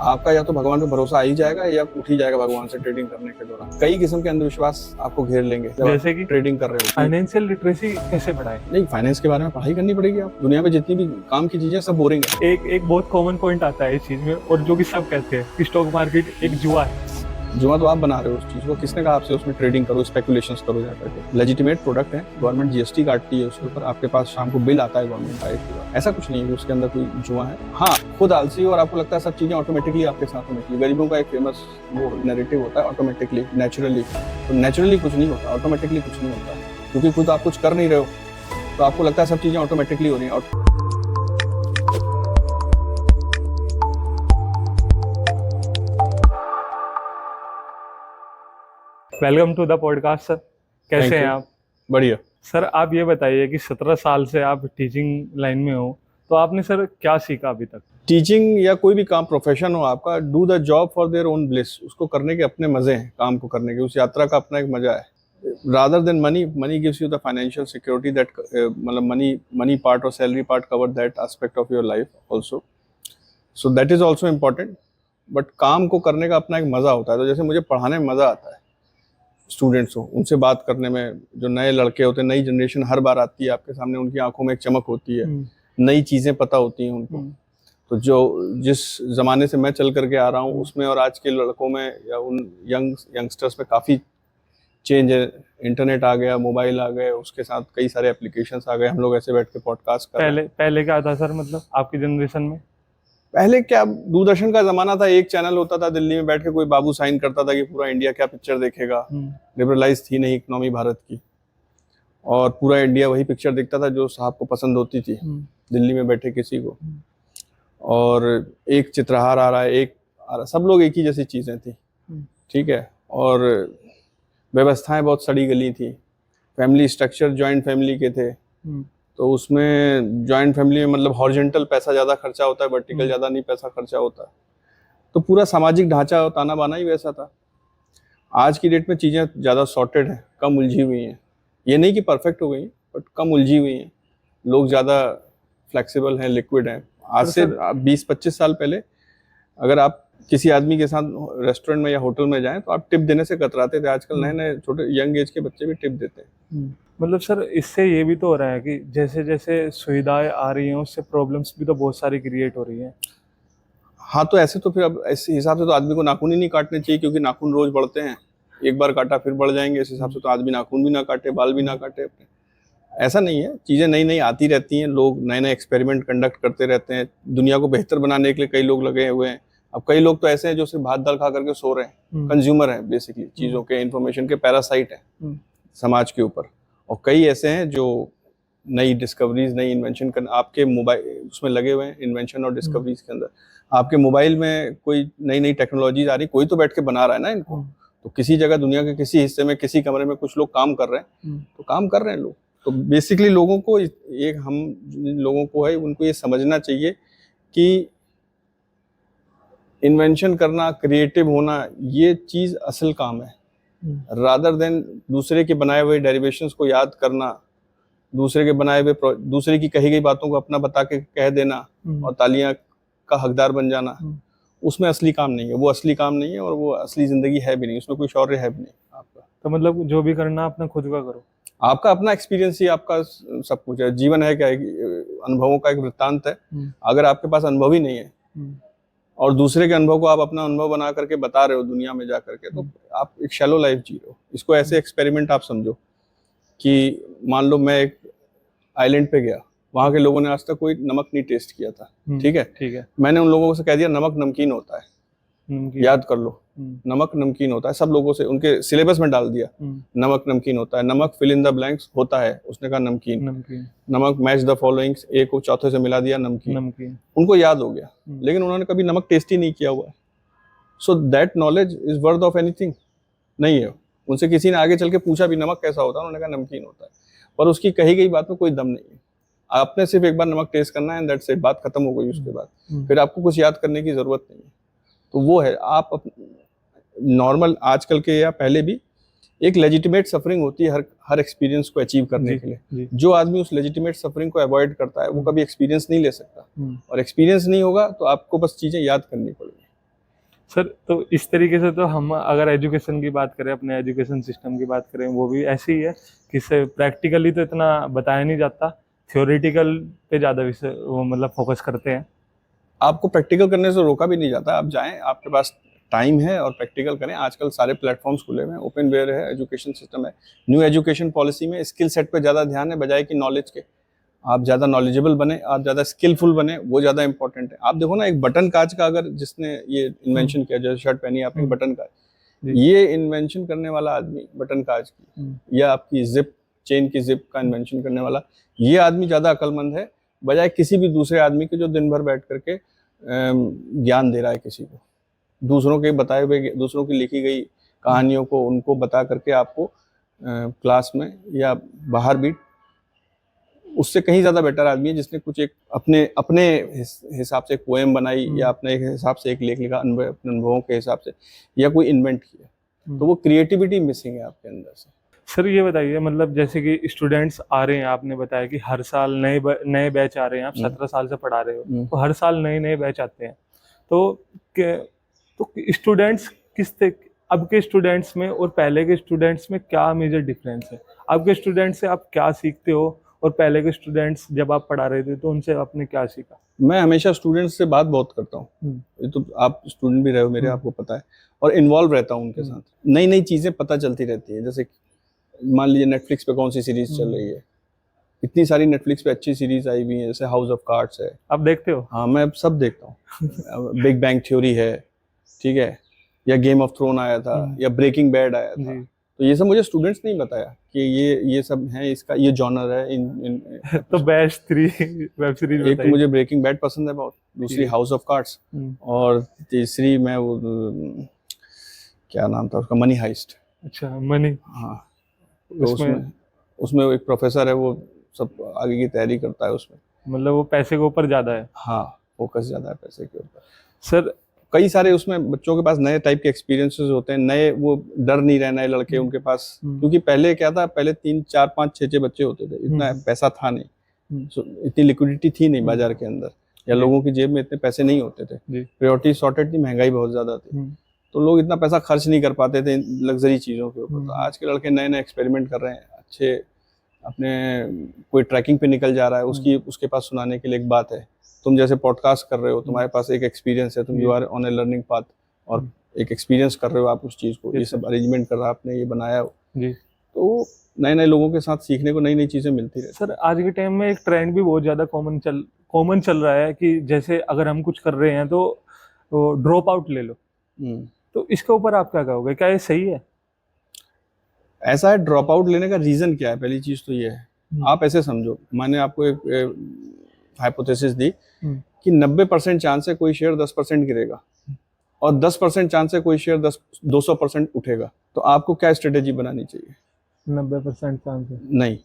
आपका या तो भगवान पे भरोसा आ ही जाएगा या उठ ही जाएगा भगवान से ट्रेडिंग करने के दौरान। कई किस्म के अंधविश्वास आपको घेर लेंगे जैसे कि ट्रेडिंग कर रहे हो। फाइनेंशियल लिटरेसी कैसे बढ़ाए? नहीं, फाइनेंस के बारे में पढ़ाई करनी पड़ेगी। आप दुनिया में जितनी भी काम की चीजें सब बोरिंग है। एक बहुत कॉमन पॉइंट आता है इस चीज में, और जो कि सब कहते हैं कि स्टॉक मार्केट एक जुआ है। जुआ तो आप बना रहे हो उस चीज को। किसने कहा आपसे उसमें ट्रेडिंग करो, स्पेकुलेशंस करो जाकर के? लेजिटिमेट प्रोडक्ट है, गवर्नमेंट जीएसटी काटती है उसके ऊपर, आपके पास शाम को बिल आता है गवर्नमेंट का एक। ऐसा कुछ नहीं है कि उसके अंदर कोई जुआ है। हाँ, खुद आलसी और आपको लगता है सब चीजें ऑटोमेटिकली आपके साथ होती है। गरीबों का एक फेमस वो नैरेटिव होता है ऑटोमेटिकली, नेचुरली। तो नेचुरली कुछ नहीं होता, ऑटोमेटिकली कुछ नहीं होता, क्योंकि खुद आप कुछ कर नहीं रहे हो तो आपको लगता है सब चीजें ऑटोमेटिकली हो रही हैं। Welcome to the podcast sir. कैसे हैं आप? बढ़िया सर, आप ये बताइए कि 17 साल से आप टीचिंग लाइन में हो, तो आपने सर क्या सीखा अभी तक? टीचिंग या कोई भी काम प्रोफेशन हो आपका, do the job for their own bliss. उसको करने के अपने मजे हैं, काम को करने के, उस यात्रा का अपना एक मजा है। Rather than money, money gives you the financial security that, मतलब मनी पार्ट और salary part cover that aspect of your life also, so that is also important. But काम को करने का अपना एक मजा होता है। तो जैसे मुझे पढ़ाने में मजा आता है, स्टूडेंट्स हो उनसे बात करने में, जो नए लड़के होते हैं, नई जनरेशन हर बार आती है आपके सामने, उनकी आंखों में एक चमक होती है, नई चीजें पता होती हैं उनको। तो जो जिस जमाने से मैं चल करके आ रहा हूँ उसमें और आज के लड़कों में या उन यंगस्टर्स में काफी चेंज है। इंटरनेट आ गया, मोबाइल आ गए, उसके साथ कई सारे एप्लीकेशंस आ गए। हम लोग ऐसे बैठ के पॉडकास्ट कर रहे हैं। पहले क्या था सर, मतलब आपकी जनरेशन में? पहले क्या, दूरदर्शन का जमाना था, एक चैनल होता था, दिल्ली में बैठ के कोई बाबू साइन करता था कि पूरा इंडिया क्या पिक्चर देखेगा। लिबरलाइज थी नहीं इकोनॉमी भारत की, और पूरा इंडिया वही पिक्चर देखता था जो साहब को पसंद होती थी, दिल्ली में बैठे किसी को। और एक चित्रहार आ रहा है, एक आ रहा, सब लोग एक ही जैसी चीजें थी, ठीक है। और व्यवस्थाएं बहुत सड़ी गली थी। फैमिली स्ट्रक्चर जॉइंट फैमिली के थे, तो उसमें जॉइंट फैमिली में मतलब हॉरिजॉन्टल पैसा ज़्यादा खर्चा होता है, वर्टिकल ज़्यादा नहीं पैसा खर्चा होता है। तो पूरा सामाजिक ढांचा ताना बाना ही वैसा था। आज की डेट में चीज़ें ज़्यादा सॉर्टेड हैं, कम उलझी हुई हैं। ये नहीं कि परफेक्ट हो गई, बट कम उलझी हुई हैं। लोग ज़्यादा फ्लेक्सिबल हैं, लिक्विड हैं। आज से 20-25 साल पहले अगर आप किसी आदमी के साथ रेस्टोरेंट में या होटल में जाएं तो आप टिप देने से कतराते थे। आजकल नए नए छोटे यंग एज के बच्चे भी टिप देते हैं। मतलब सर, इससे ये भी तो हो रहा है कि जैसे जैसे सुविधाएं आ रही हैं उससे प्रॉब्लम्स भी तो बहुत सारी क्रिएट हो रही हैं। हाँ, तो ऐसे तो फिर अब इस हिसाब से तो आदमी को नाखून ही नहीं काटने चाहिए, क्योंकि नाखून रोज बढ़ते हैं। एक बार काटा फिर बढ़ जाएंगे। इस हिसाब से तो आदमी नाखून भी ना काटे, बाल भी ना काटे अपने। ऐसा नहीं है, चीजें नई नई आती रहती हैं, लोग नए नए एक्सपेरिमेंट कंडक्ट करते रहते हैं। दुनिया को बेहतर बनाने के लिए कई लोग लगे हुए हैं। अब कई लोग तो ऐसे हैं जो सिर्फ भात दाल खा करके सो रहे हैं, कंज्यूमर है बेसिकली, चीजों के, इंफॉर्मेशन के पैरासाइट है समाज के ऊपर। और कई ऐसे हैं जो नई डिस्कवरीज, नई इन्वेंशन कर, आपके मोबाइल उसमें लगे हुए हैं, इन्वेंशन और डिस्कवरीज के अंदर। आपके मोबाइल में कोई नई नई टेक्नोलॉजीज आ रही, कोई तो बैठ के बना रहा है ना इनको। तो किसी जगह दुनिया के किसी हिस्से में, किसी कमरे में कुछ लोग काम कर रहे हैं, तो काम कर रहे हैं लोग। तो बेसिकली लोगों को एक, हम लोगों को है, उनको ये समझना चाहिए कि इन्वेंशन करना, क्रिएटिव होना, ये चीज असल काम है। रादर देन दूसरे के बनाए हुए डेरिवेशंस को याद करना, दूसरे के बनाए हुए, दूसरे की कही गई बातों को अपना बता के कह देना और तालियां का हकदार बन जाना, उसमें असली काम नहीं है। वो असली काम नहीं है और वो असली जिंदगी है भी नहीं, उसमें कोई शौर्य है भी नहीं आपका। तो मतलब जो भी करना अपना खुद का करो, आपका अपना एक्सपीरियंस ही आपका सब कुछ है। जीवन है क्या, अनुभवों का एक वृत्तांत है। अगर आपके पास अनुभव ही नहीं है और दूसरे के अनुभव को आप अपना अनुभव बना करके बता रहे हो दुनिया में जा करके, तो आप एक शैलो लाइफ जी रहे हो। इसको ऐसे एक्सपेरिमेंट आप समझो कि मान लो मैं एक आइलैंड पे गया, वहां के लोगों ने आज तक कोई नमक नहीं टेस्ट किया था, ठीक है। मैंने उन लोगों से कह दिया नमक नमकीन होता है, याद कर लो, नमक नमकीन होता है। सब लोगों से उनके सिलेबस में डाल दिया नमक नमकीन होता है। नमक फिल इन द ब्लैंक्स होता है, उसने कहा नमकीन। नमक मैच द फॉलोइंग्स, एक को चौथे से मिला दिया नमकीन। उनको याद हो गया, लेकिन उन्होंने कभी नमक टेस्ट ही नहीं किया हुआ है। So that knowledge is worth of anything नहीं है। उनसे किसी ने आगे चल के पूछा भी नमक कैसा होता है, उन्होंने कहा नमकीन होता है, पर उसकी कही गई बात में कोई दम नहीं है। आपने सिर्फ एक बार नमक टेस्ट करना है एंड दैट्स इट, बात खत्म हो गई। उसके बाद फिर आपको कुछ याद करने की जरूरत नहीं है। तो वो है, आप नॉर्मल आजकल के या पहले भी एक लेजिटिमेट सफरिंग होती है हर एक्सपीरियंस को अचीव करने के लिए। जो आदमी उस लेजिटिमेट सफरिंग को अवॉइड करता है वो कभी एक्सपीरियंस नहीं ले सकता, और एक्सपीरियंस नहीं होगा तो आपको बस चीजें याद करनी पड़ेगी। सर तो इस तरीके से तो हम अगर एजुकेशन की बात करें, अपने एजुकेशन सिस्टम की बात करें, वो भी ऐसे ही है कि से प्रैक्टिकली तो इतना बताया नहीं जाता, थ्योरेटिकल पे ज़्यादा विषय वो मतलब फोकस करते हैं। आपको प्रैक्टिकल करने से रोका भी नहीं जाता, आप जाएं, आपके पास टाइम है और प्रैक्टिकल करें। आजकल सारे प्लेटफॉर्म्स खुले हुए हैं, ओपन वेयर है, एजुकेशन सिस्टम है। न्यू एजुकेशन पॉलिसी में स्किल सेट पे ज़्यादा ध्यान है बजाय कि नॉलेज के। आप ज़्यादा नॉलेजेबल बने, आप ज़्यादा स्किलफुल बने, वो ज़्यादा इंपॉर्टेंट है। आप देखो ना, एक बटन काज का अगर जिसने ये इन्वेंशन किया, जैसे शर्ट पहनी आपने बटन काज, ये इन्वेंशन करने वाला आदमी, बटन काज की या आपकी जिप, चेन की जिप का इन्वेंशन करने वाला, ये आदमी ज़्यादा अक्लमंद है बजाय किसी भी दूसरे आदमी के जो दिन भर बैठ करके ज्ञान दे रहा है किसी को, दूसरों के बताए हुए, दूसरों की लिखी गई कहानियों को उनको बता करके आपको क्लास में या बाहर भी। उससे कहीं ज्यादा बेटर आदमी है जिसने कुछ एक अपने अपने हिसाब से एक पोएम बनाई या अपने हिसाब से एक लेख लिखा, अपने अनुभवों के हिसाब से, या कोई इन्वेंट किया। तो वो क्रिएटिविटी मिसिंग है आपके अंदर से। सर ये बताइए, मतलब जैसे कि स्टूडेंट्स आ रहे हैं, आपने बताया कि हर साल नए बैच आ रहे हैं, आप 17 साल से पढ़ा रहे हो, तो हर साल नए बैच आते हैं, तो स्टूडेंट्स अब के स्टूडेंट्स में और पहले के स्टूडेंट्स में क्या मेजर डिफरेंस है? अब के स्टूडेंट्स से आप क्या सीखते हो और पहले के स्टूडेंट्स जब आप पढ़ा रहे थे तो उनसे आपने क्या सीखा? मैं हमेशा स्टूडेंट्स से बात बहुत करता हूँ, ये तो आप स्टूडेंट भी रहे हो मेरे, आपको पता है, और इन्वॉल्व रहता हूँ उनके साथ। नई नई चीजें पता चलती रहती है। जैसे मान लीजिए नेटफ्लिक्स पे कौन सी सीरीज चल रही है, इतनी सारी नेटफ्लिक्स पे अच्छी सीरीज आई हुई है, जैसे हाउस ऑफ कार्ड्स है। आप देखते हो? हाँ, मैं सब देखता हूँ। बिग बैंग थ्योरी है, ठीक है, या गेम ऑफ थ्रोन आया था, या ब्रेकिंग बैड आया था। तो ये सब मुझे स्टूडेंट्स ने ही बताया कि ये सब है, इसका ये जॉनर है। इन तो बेस्ट 3 वेब सीरीज एक तो मुझे ब्रेकिंग बैड पसंद है बहुत, दूसरी हाउस ऑफ कार्ड्स, और तीसरी मैं वो क्या नाम था उसका, मनी हाइस्ट। अच्छा, मनी। हाँ, तो उसमें एक प्रोफेसर है, वो सब आगे की तैयारी करता है उसमें। मतलब वो पैसे के ऊपर ज्यादा है? हाँ, फोकस ज्यादा है पैसे के ऊपर। सर कई सारे उसमें बच्चों के पास नए टाइप के एक्सपीरियंसेस होते हैं, नए, वो डर नहीं रहे नए लड़के उनके पास, क्योंकि पहले क्या था, पहले 3 4 5 6 बच्चे होते थे, इतना पैसा था नहीं, इतनी लिक्विडिटी थी नहीं बाजार के अंदर, या लोगों की जेब में इतने पैसे नहीं होते थे, प्रायोरिटी सॉर्टेड थी, महंगाई बहुत ज्यादा थी, तो लोग इतना पैसा खर्च नहीं कर पाते थे लग्जरी चीजों के ऊपर। तो आज के लड़के नए नए एक्सपेरिमेंट कर रहे हैं, अच्छे, अपने कोई ट्रैकिंग पे निकल जा रहा है, उसके पास सुनाने के लिए एक बात है। तुम जैसे पॉडकास्ट कर रहे हो, तुम्हारे पास एक एक्सपीरियंस है, तुम you are on a learning path, और एक एक्सपीरियंस कर रहे हो आप उस चीज को, ये सब अरेंजमेंट कर रहा है आपने, ये बनाया हो, तो नए नए लोगों के साथ सीखने को नई नई चीजें मिलती रहती। सर आज के टाइम में एक ट्रेंड भी बहुत ज्यादा कॉमन चल रहा है कि जैसे अगर हम कुछ कर रहे हैं तो ड्रॉप आउट ले लो, तो इसके ऊपर आप क्या कहोगे, क्या ये सही है? ऐसा है, ड्रॉप आउट लेने का रीजन क्या है? पहली चीज तो ये है, आप ऐसे समझो, मैंने आपको एक हाइपोथेसिस दी कि 90% चांस है कोई शेयर 10% गिरेगा, और 10% चांस है कोई शेयर 200% उठेगा, तो आपको क्या स्ट्रेटेजी बनानी चाहिए? 90% चांस है? नहीं,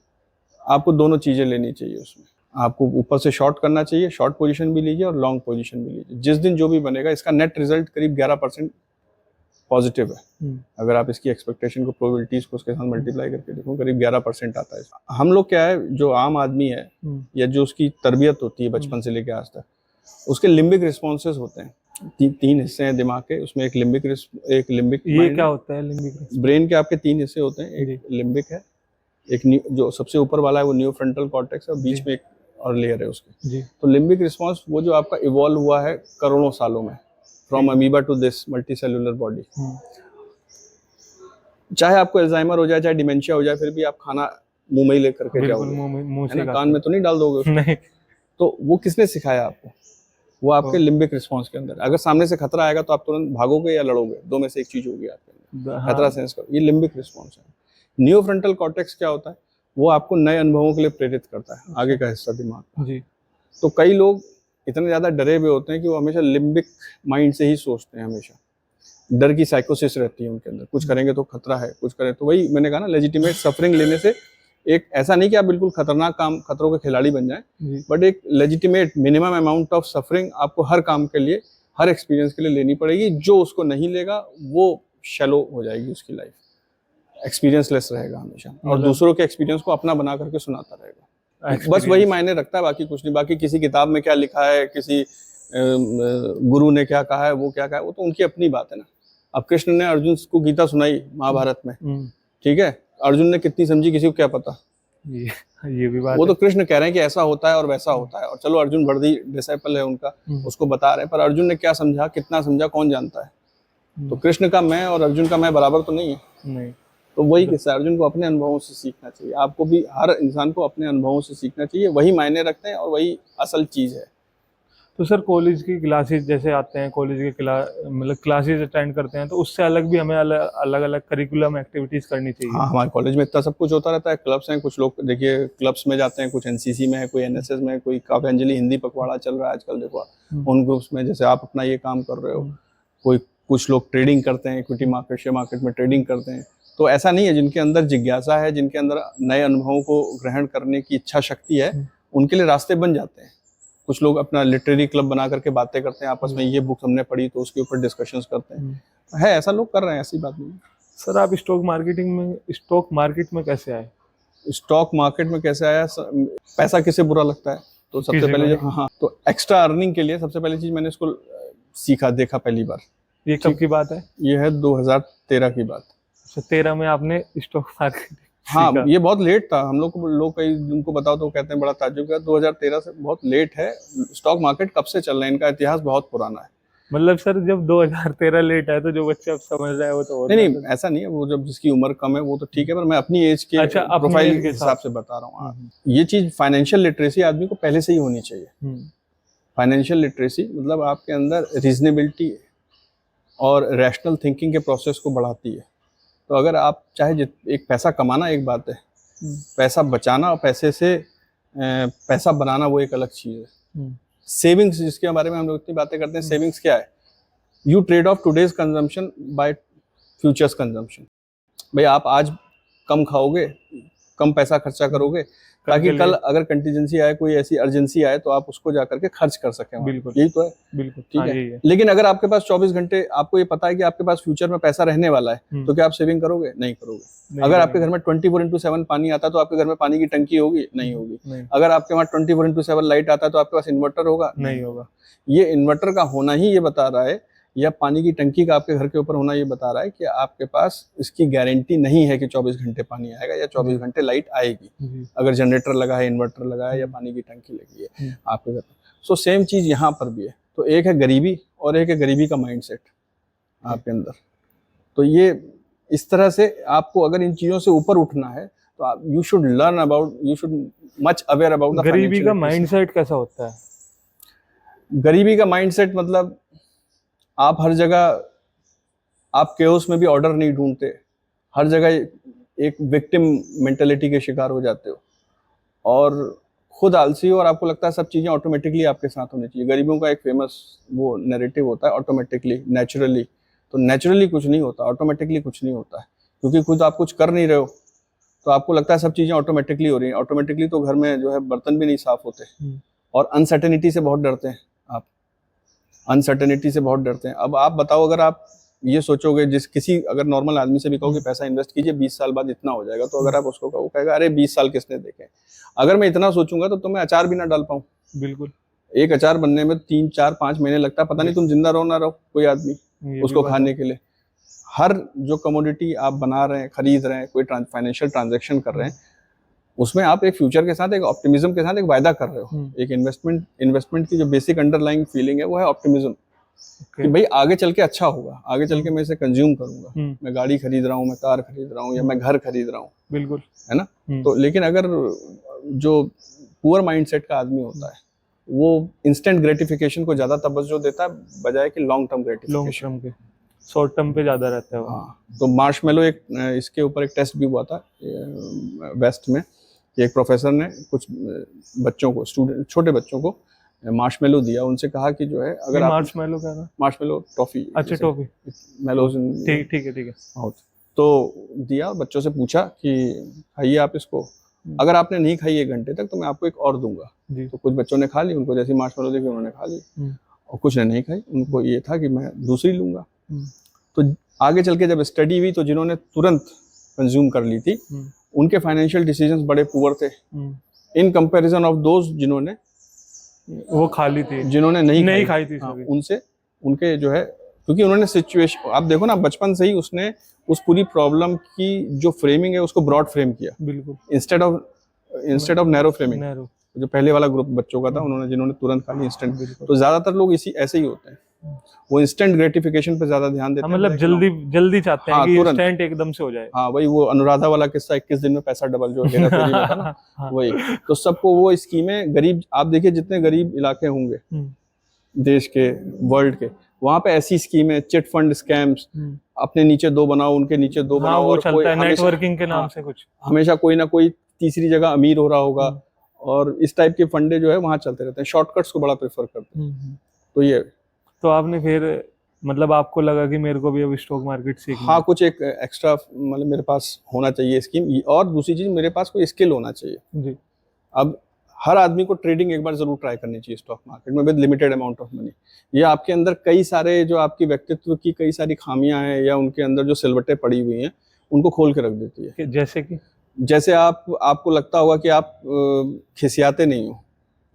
आपको दोनों चीजें लेनी चाहिए उसमें। आपको ऊपर से शॉर्ट करना चाहिए, शॉर्ट पोजीशन भी लीजिए और लॉन्ग पोजीशन भी लीजिए। जिस दिन जो भी बनेगा, इसका नेट रिजल्ट करीब 11% पॉजिटिव है। अगर आप इसकी एक्सपेक्टेशन को, प्रोबेबिलिटीज को उसके साथ मल्टीप्लाई करके देखो, करीब 11% आता है। हम लोग क्या है, जो आम आदमी है या जो उसकी तरबियत होती है बचपन से लेकर आज तक, उसके लिम्बिक रिस्पॉन्सेज होते हैं। 3 हिस्से हैं दिमाग के, उसमें एक लिम्बिक ये क्या होता है लिम्बिक? ब्रेन के आपके 3 हिस्से होते हैं, एक लिम्बिक है, एक जो सबसे ऊपर वाला है वो न्यू फ्रंटल कॉर्टेक्स है, और बीच में एक और लेयर है उसके। तो लिम्बिक रिस्पॉन्स वो जो आपका इवॉल्व हुआ है करोड़ों सालों में, from amoeba to this multicellular body. चाहे आपको अल्जाइमर हो जाए, चाहे डिमेंशिया हो जाए, फिर भी आप खाना मुंह में ही लेकर के जाओगे, है ना, कान में तो नहीं डाल दोगे नहीं। तो वो किसने सिखाया आपको? वो आपके लिम्बिक रिस्पॉन्स के अंदर। अगर सामने से खतरा आएगा तो आप तुरंत भागोगे या लड़ोगे, दो में से एक चीज होगी आपके अंदर। खतरा सेंस करो, ये लिम्बिक रिस्पॉन्स है। न्यू फ्रंटल कॉर्टेक्स क्या होता है? वो आपको नए अनुभवों के लिए प्रेरित करता है, आगे का हिस्सा दिमाग जी। तो कई लोग इतने ज्यादा डरे हुए होते हैं कि वो हमेशा लिम्बिक माइंड से ही सोचते हैं, हमेशा डर की साइकोसिस रहती है उनके अंदर, कुछ करेंगे तो खतरा है, कुछ करें तो, वही मैंने कहा ना, लेजिटिमेट सफरिंग लेने से एक ऐसा नहीं कि आप बिल्कुल खतरनाक काम, खतरों के खिलाड़ी बन जाएं, बट एक legitimate minimum amount of suffering आपको हर काम के लिए, हर एक्सपीरियंस के लिए लेनी पड़ेगी। जो उसको नहीं लेगा वो शैलो हो जाएगी उसकी लाइफ, एक्सपीरियंस लेस रहेगा हमेशा, और दूसरों के एक्सपीरियंस को अपना बना करके सुनाता रहेगा। बस वही मायने रखता है, बाकी कुछ नहीं। बाकी किसी किताब में क्या लिखा है, किसी गुरु ने क्या कहा है, वो क्या कहा है, वो तो उनकी अपनी बात है ना। अब कृष्ण ने अर्जुन को गीता सुनाई महाभारत में, ठीक है, अर्जुन ने कितनी समझी किसी को क्या पता। ये भी बात वो तो कृष्ण कह रहे हैं कि ऐसा होता है और वैसा होता है, और चलो अर्जुन वर्दी डिसाइपल है उनका, उसको बता रहे हैं, पर अर्जुन ने क्या समझा, कितना समझा, कौन जानता है। तो कृष्ण का मैं और अर्जुन का मैं बराबर तो नहीं है। नहीं। तो वही किस्सा, अर्जुन को अपने अनुभवों से सीखना चाहिए। आपको भी, हर इंसान को अपने अनुभवों से सीखना चाहिए, वही मायने रखते हैं और वही असल चीज है। तो सर कॉलेज की क्लासेस जैसे आते हैं, कॉलेज के मतलब क्लासेस अटेंड करते हैं, तो उससे अलग भी हमें अलग अलग करिकुलम एक्टिविटीज करनी चाहिए। हाँ, हमारे कॉलेज में इतना सब कुछ होता रहता है। क्लब्स हैं, कुछ लोग देखिए क्लब्स में जाते हैं, कुछ एनसीसी में है, कोई एनएसएस में है, कोई काव्यांजलि हिंदी पखवाड़ा चल रहा है आजकल, देखो उन ग्रुप्स में, जैसे आप अपना ये काम कर रहे हो। कोई कुछ लोग ट्रेडिंग करते हैं, इक्विटी मार्केट, शेयर मार्केट में ट्रेडिंग करते हैं। तो ऐसा नहीं है, जिनके अंदर जिज्ञासा है, जिनके अंदर नए अनुभवों को ग्रहण करने की इच्छा शक्ति है, उनके लिए रास्ते बन जाते हैं। कुछ लोग अपना लिटरेरी क्लब बना करके बातें करते हैं आपस में, ये बुक हमने पढ़ी तो उसके ऊपर डिस्कशंस करते हैं। है ऐसा लोग कर रहे हैं, ऐसी बात नहीं। सर आप स्टॉक मार्केट में कैसे आए? स्टॉक मार्केट में कैसे आया? पैसा किसे बुरा लगता है? तो सबसे पहले हाँ, तो एक्स्ट्रा अर्निंग के लिए सबसे पहली चीज मैंने इसको सीखा, देखा पहली बार। ये कब की बात है? ये है 2013 की बात। 13 में आपने स्टॉक मार्केट? हाँ, ये बहुत लेट था। हम लोग को, लोग कई उनको बताओ तो कहते हैं बड़ा ताज्जुब का, 2013 से बहुत लेट है। स्टॉक मार्केट कब से चल रहा है, इनका इतिहास बहुत पुराना है। मतलब सर जब 2013 लेट है तो जो बच्चे अब समझ रहा है वो तो नहीं, ऐसा नहीं है। वो जब जिसकी उम्र कम है वो तो ठीक है, पर मैं अपनी एज के प्रोफाइल के हिसाब से बता रहा हूँ। ये चीज फाइनेंशियल लिटरेसी आदमी को पहले से ही होनी चाहिए। फाइनेंशियल लिटरेसी मतलब आपके अंदर रीजनेबिलिटी और रैशनल थिंकिंग के प्रोसेस को बढ़ाती है। तो अगर आप चाहे, एक पैसा कमाना एक बात है, पैसा बचाना और पैसे से पैसा बनाना वो एक अलग चीज है। सेविंग्स, जिसके बारे में हम लोग इतनी बातें करते हैं, सेविंग्स क्या है? You trade off today's consumption by futures consumption. भाई आप आज कम खाओगे, कम पैसा खर्चा करोगे, ताकि कल अगर कंटीजेंसी आए, कोई ऐसी अर्जेंसी आए, तो आप उसको जाकर के खर्च कर सकें। बिल्कुल, यही तो है। बिल्कुल ठीक है। लेकिन अगर आपके पास 24 घंटे, आपको ये पता है कि आपके पास फ्यूचर में पैसा रहने वाला है, तो क्या आप सेविंग करोगे? नहीं करोगे। अगर आपके घर में 24/7 पानी आता है, तो आपके घर में पानी की टंकी होगी? नहीं होगी। अगर आपके वहाँ 24/7 लाइट आता है, तो आपके पास इन्वर्टर होगा? नहीं होगा। ये इन्वर्टर का होना ही ये बता रहा है, या पानी की टंकी का आपके घर के ऊपर होना ये बता रहा है कि आपके पास इसकी गारंटी नहीं है कि 24 घंटे पानी आएगा या 24 घंटे लाइट आएगी। अगर जनरेटर लगा है, इन्वर्टर लगा है, या पानी की टंकी लगी है आपके घर में। सो सेम चीज यहाँ पर भी है। तो एक है गरीबी और एक है गरीबी का माइंडसेट आपके अंदर। तो ये इस तरह से आपको अगर इन चीजों से ऊपर उठना है, तो आप you should learn about, you should much aware about the गरीबी का माइंडसेट कैसा होता है? गरीबी का माइंडसेट मतलब आप हर जगह, आप केओस में भी ऑर्डर नहीं ढूंढते, हर जगह एक विक्टिम मेंटेलिटी के शिकार हो जाते हो और खुद आलसी हो, और आपको लगता है सब चीजें ऑटोमेटिकली आपके साथ होनी चाहिए। गरीबों का एक फेमस वो नैरेटिव होता है, ऑटोमेटिकली, नेचुरली। तो नेचुरली कुछ नहीं होता, ऑटोमेटिकली कुछ नहीं होता है, क्योंकि खुद आप कुछ कर नहीं रहे हो, तो आपको लगता है सब चीजें ऑटोमेटिकली हो रही हैं। ऑटोमेटिकली तो घर में जो है बर्तन भी नहीं साफ होते, और अनसर्टेनिटी से बहुत डरते हैं आप, अनसर्टेनिटी से बहुत डरते हैं। अब आप बताओ, अगर आप ये सोचोगे, अगर नॉर्मल आदमी से भी कहो कि पैसा इन्वेस्ट कीजिए 20 साल बाद इतना हो जाएगा, तो अगर आप उसको कहो, कहेगा अरे 20 साल किसने देखे। अगर मैं इतना सोचूंगा तो मैं अचार भी ना डाल पाऊँ। बिल्कुल, एक अचार बनने में 3, 4, 5 महीने लगता है, पता नहीं तुम जिंदा रहो ना रहो कोई आदमी उसको खाने के लिए। हर जो कमोडिटी आप बना रहे हैं, खरीद रहे हैं, कोई फाइनेंशियल ट्रांजेक्शन कर रहे हैं, उसमें आप एक फ्यूचर के साथ, एक ऑप्टिमिज्म के साथ एक वायदा कर रहे हो। एक इन्वेस्टमेंट की जो बेसिक अंडरलाइंग फीलिंग है वो है ऑप्टिमिज्म, कि भाई आगे चल के अच्छा होगा, आगे चल के मैं इसे कंज्यूम करूंगा। मैं गाड़ी खरीद रहा हूँ, मैं कार खरीद रहा हूँ, या मैं घर खरीद रहा हूँ। बिल्कुल, है ना। तो लेकिन अगर जो पुअर माइंडसेट का आदमी होता है, वो इंस्टेंट ग्रेटिफिकेशन को ज्यादा तवज्जो देता है, बजाय कि लॉन्ग टर्म ग्रेटिफिकेशन के। शॉर्ट टर्म पे ज्यादा रहता है। हाँ, तो मार्शमेलो, एक इसके ऊपर एक टेस्ट भी हुआ था वेस्ट में। एक प्रोफेसर ने कुछ बच्चों को, छोटे बच्चों को मार्शमेलो दिया, उनसे कहा कि जो है, अगर आप मार्शमेलो क्या था? Marshmallow toffee. अच्छा, टॉफी, मेलोज। ठीक है। तो दिया, बच्चों से पूछा कि खाइए आप इसको, अगर आपने नहीं खाई 1 घंटे तक तो मैं आपको एक और दूंगा। तो कुछ बच्चों ने खा ली, उनको जैसी मार्शमेलो देखी उन्होंने खा ली, और कुछ ने नहीं खाई, उनको ये था कि मैं दूसरी लूंगा। तो आगे चल के जब स्टडी हुई, तो जिन्होंने तुरंत कंज्यूम कर ली थी, उनके फाइनेंशियल डिसीजंस बड़े पुअर थे इन कंपैरिजन ऑफ दोज जिन्होंने वो खाली थी, जिन्होंने नहीं खाई थी हाँ, सभी। उनसे उनके जो है, क्योंकि उन्होंने सिचुएशन, आप देखो ना बचपन से ही उसने उस पूरी प्रॉब्लम की जो फ्रेमिंग है उसको ब्रॉड फ्रेम किया, बिल्कुल, instead of narrow framing. Nehru, जो पहले वाला ग्रुप बच्चों का था, उन्होंने जिन्होंने तुरंत खा ली इंस्टेंट। बिल्कुल। तो ज्यादातर लोग इसी ऐसे ही होते हैं, वो इंस्टेंट ग्रेटिफिकेशन पे ज्यादा ध्यान देते हैं, मतलब जल्दी चाहते हैं हाँ, कि तुरंत इंस्टेंट एकदम से हो जाए। हाँ, वही वो अनुराधा वाला किस्सा, 21 दिन में पैसा डबल, जो हेरा फेरी में था ना, हाँ। वही। तो सबको वो स्कीमें, गरीब, आप देखिए जितने गरीब इलाके होंगे देश के, वर्ल्ड के, वहां पे ऐसी स्कीमें, चिट फंड स्कैम्स, अपने नीचे दो बनाओ, उनके नीचे दो बनाओ, वो और कोई चलता है हमेशा, नेटवर्किंग के नाम हाँ, से कुछ, हमेशा कोई ना कोई तीसरी जगह अमीर हो रहा होगा, और इस टाइप के फंडे जो है वहां चलते रहते हैं, शॉर्टकट्स को बड़ा प्रेफर करते हैं। तो ये, तो आपने फिर मतलब आपको लगा कि मेरे को भी अब स्टॉक मार्केट सीखना हाँ, है। कुछ एक एक्स्ट्रा मतलब मेरे पास होना चाहिए स्कीम, और दूसरी चीज मेरे पास कोई स्किल होना चाहिए जी। अब हर आदमी को ट्रेडिंग एक बार जरूर ट्राई करनी चाहिए स्टॉक मार्केट में, with limited amount of money. ये आपके अंदर कई सारे, जो आपकी व्यक्तित्व की कई सारी खामियां हैं, या उनके अंदर जो सिलवटें पड़ी हुई हैं, उनको खोल के रख देती है। जैसे आपको लगता होगा कि आप खिसियाते नहीं हो,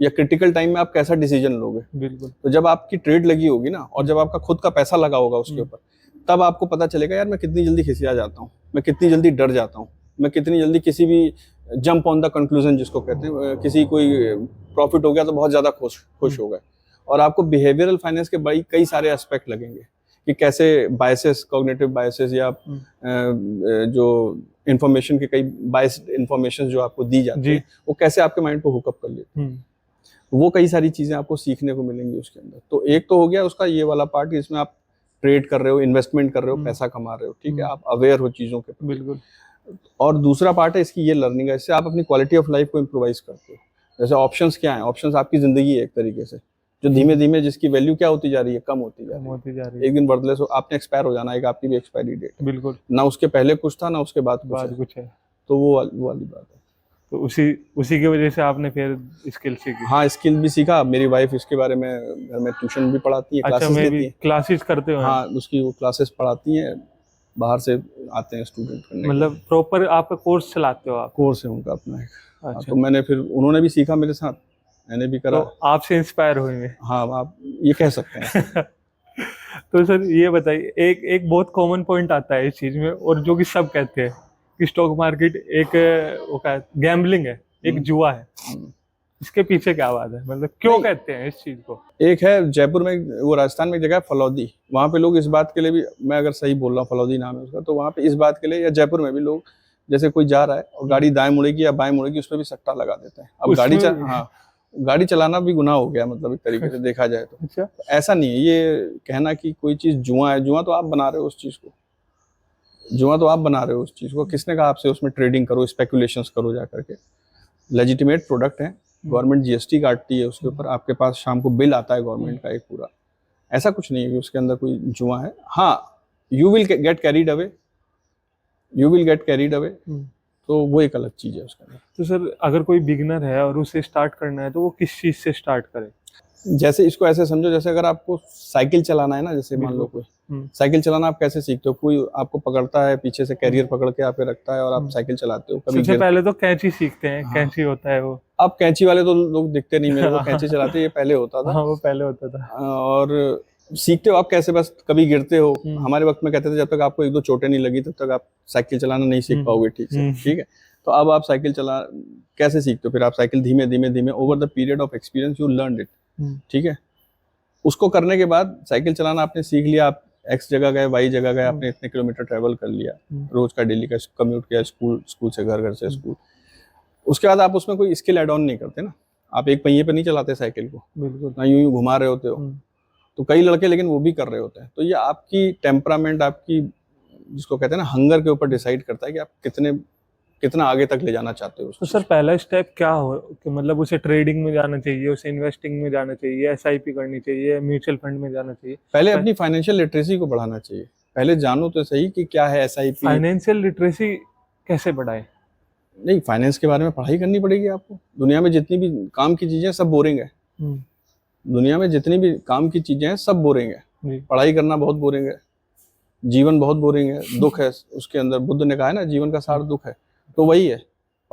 या क्रिटिकल टाइम में आप कैसा डिसीजन लोगे। बिल्कुल। तो जब आपकी ट्रेड लगी होगी ना, और जब आपका खुद का पैसा लगा होगा उसके ऊपर, तब आपको पता चलेगा यार मैं कितनी जल्दी खिसिया जाता हूँ, मैं कितनी जल्दी डर जाता हूँ, मैं कितनी जल्दी किसी भी जंप ऑन द कंक्लूजन जिसको कहते हैं, किसी कोई प्रॉफिट हो गया तो बहुत ज्यादा खुश हो गए। और आपको बिहेवियरल फाइनेंस के बड़ी कई सारे एस्पेक्ट लगेंगे कि कैसे बायसेस, कॉग्निटिव बायसेस, या जो इंफॉर्मेशन के कई बायस्ड इंफॉर्मेशन जो आपको दी जाती है, वो कैसे आपके माइंड को हुकअप कर लेती है। वो कई सारी चीजें आपको सीखने को मिलेंगी उसके अंदर। तो एक तो हो गया उसका ये वाला पार्ट, इसमें आप ट्रेड कर रहे हो, इन्वेस्टमेंट कर रहे हो, पैसा कमा रहे हो, ठीक है, आप अवेयर हो चीजों के। बिल्कुल। और दूसरा पार्ट है इसकी ये लर्निंग है, इससे आप अपनी क्वालिटी ऑफ लाइफ को इम्प्रोवाइज करते हो। जैसे ऑप्शंस क्या है, ऑप्शंस आपकी जिंदगी है एक तरीके से, जो धीमे धीमे जिसकी वैल्यू क्या होती जा रही है, कम होती जा रही है। एक दिन बर्थलेस हो, आपने एक्सपायर हो जाना, एक आपकी भी एक्सपायरी डेट। बिल्कुल। ना उसके पहले कुछ था, ना उसके बाद कुछ है। तो वो वाली बात है। तो उसी की वजह से आपने फिर स्किल सीखी। हाँ, स्किल भी सीखा। मेरी वाइफ इसके बारे में घर में ट्यूशन भी पढ़ाती है, क्लासेस लेती है। क्लासेस करते हो? हाँ, उसकी वो क्लासेस पढ़ाती है, बाहर से आते हैं स्टूडेंट करने। मतलब प्रॉपर आपका कोर्स चलाते हो आप? कोर्स है उनका अपना एक। अच्छा। तो मैंने फिर, उन्होंने भी सीखा मेरे साथ, मैंने भी करा। तो आपसे इंस्पायर हुए? हाँ, आप ये कह सकते हैं। तो सर ये बताइए, एक बहुत कॉमन पॉइंट आता है इस चीज में, और जो कि सब कहते हैं कि स्टॉक मार्केट एक वो क्या गैम्बलिंग है, एक जुआ है। इसके पीछे क्या बात है, मतलब क्यों कहते हैं इस चीज को? एक है जयपुर में, वो राजस्थान में एक जगह है फलौदी, वहाँ पे लोग इस बात के लिए भी, मैं अगर सही बोल रहा हूँ, फलौदी नाम है उसका, तो वहाँ पे इस बात के लिए, या जयपुर में भी लोग, जैसे कोई जा रहा है और गाड़ी दाएं मुड़ेगी या बाएं मुड़ेगी, उस पर भी सट्टा लगा देते हैं। अब गाड़ी चलाना भी गुनाह हो गया, मतलब एक तरीके से देखा जाए तो। अच्छा। ऐसा नहीं है ये कहना कि कोई चीज जुआ है। जुआ तो आप बना रहे हो उस चीज को, जुआ तो आप बना रहे हो उस चीज को। किसने कहा आपसे उसमें ट्रेडिंग करो, स्पेकुलेशंस करो जा करके? लेजिटिमेट प्रोडक्ट है, गवर्नमेंट जीएसटी काटती है उसके ऊपर, आपके पास शाम को बिल आता है गवर्नमेंट का एक पूरा। ऐसा कुछ नहीं है कि उसके अंदर कोई जुआ है। हाँ, you will get carried away, तो वो एक अलग चीज है उसके अंदर। तो सर अगर कोई बिगिनर है और उसे स्टार्ट करना है, तो वो किस चीज से स्टार्ट करे? जैसे इसको ऐसे समझो, जैसे अगर आपको साइकिल चलाना है ना, जैसे मान लो कोई साइकिल चलाना, आप कैसे सीखते हो? कोई आपको पकड़ता है पीछे से, कैरियर पकड़ के आप रखता है, और आप साइकिल चलाते हो। कभी सबसे पहले तो कैंची सीखते हैं। हाँ। कैंची होता है वो। अब कैंची वाले तो लोग दिखते नहीं मेरे को, कैंची चलाते, ये पहले होता था। हाँ, वो पहले होता था। और सीखते हो आप कैसे? बस कभी गिरते हो। हमारे वक्त में कहते थे जब तक आपको एक दो चोटें नहीं लगी तब तक आप साइकिल चलाना नहीं सीख पाओगे ठीक से। ठीक है, तो अब आप साइकिल चला कैसे सीखते हो? फिर आप साइकिल धीमे धीमे over the period of experience you learn it. ठीक है, उसको करने के बाद साइकिल चलाना आपने सीख लिया, आप एक्स जगह गए, वाई जगह गए, आपने इतने किलोमीटर ट्रेवल कर लिया, रोज का डेली का कम्यूट किया, स्कूल से घर, घर से स्कूल। उसके बाद आप उसमें कोई स्किल एड ऑन नहीं करते ना, आप एक पहिए पे नहीं चलाते साइकिल को, बिल्कुल ना यूं घुमा रहे होते हो। तो कई लड़के लेकिन वो भी कर रहे होते हैं। तो ये आपकी टेम्परामेंट, आपकी जिसको कहते हैं ना हंगर के ऊपर डिसाइड करता है कि आप कितना आगे तक ले जाना चाहते हो। तो सर पहला स्टेप क्या हो कि मतलब उसे ट्रेडिंग में जाना चाहिए, उसे इन्वेस्टिंग में जाना चाहिए, एसआईपी करनी चाहिए, म्यूचुअल फंड में जाना चाहिए? पहले अपनी फाइनेंशियल लिटरेसी को बढ़ाना चाहिए। पहले जानो तो सही कि क्या है एसआईपी। फाइनेंशियल लिटरेसी कैसे बढ़ाए? नहीं, फाइनेंस के बारे में पढ़ाई करनी पड़ेगी आपको। दुनिया में जितनी भी काम की चीजें सब बोरिंग है। दुनिया में जितनी भी काम की चीजें हैं सब बोरिंग है। पढ़ाई करना बहुत बोरिंग है, जीवन बहुत बोरिंग है, दुख है उसके अंदर। बुद्ध ने कहा है ना, जीवन का सार दुख है। तो वही है,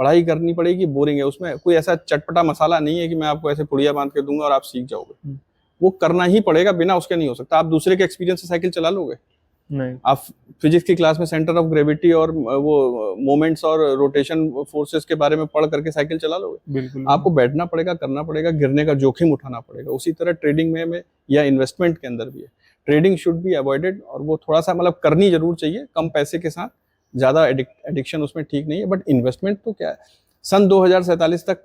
पढ़ाई करनी पड़ेगी, बोरिंग है, उसमें कोई ऐसा चटपटा मसाला नहीं है कि मैं आपको ऐसे पुड़िया बांध के दूंगा और आप सीख जाओगे। वो करना ही पड़ेगा, बिना उसके नहीं हो सकता। आप दूसरे के एक्सपीरियंस से साइकिल चला लोगे? नहीं। आप फिजिक्स की क्लास में सेंटर ऑफ ग्रेविटी और वो मोमेंट्स और रोटेशन फोर्सेस के बारे में पढ़ करके साइकिल चला लोगे? बिल्कुल। आपको बैठना पड़ेगा, करना पड़ेगा, गिरने का जोखिम उठाना पड़ेगा। उसी तरह ट्रेडिंग में या इन्वेस्टमेंट के अंदर भी है। ट्रेडिंग शुड बी अवॉइडेड, और वो थोड़ा सा मतलब करनी जरूर चाहिए, कम पैसे के साथ, ज्यादा एडिक्शन उसमें ठीक नहीं है। बट इन्वेस्टमेंट तो क्या है, सन 2047 तक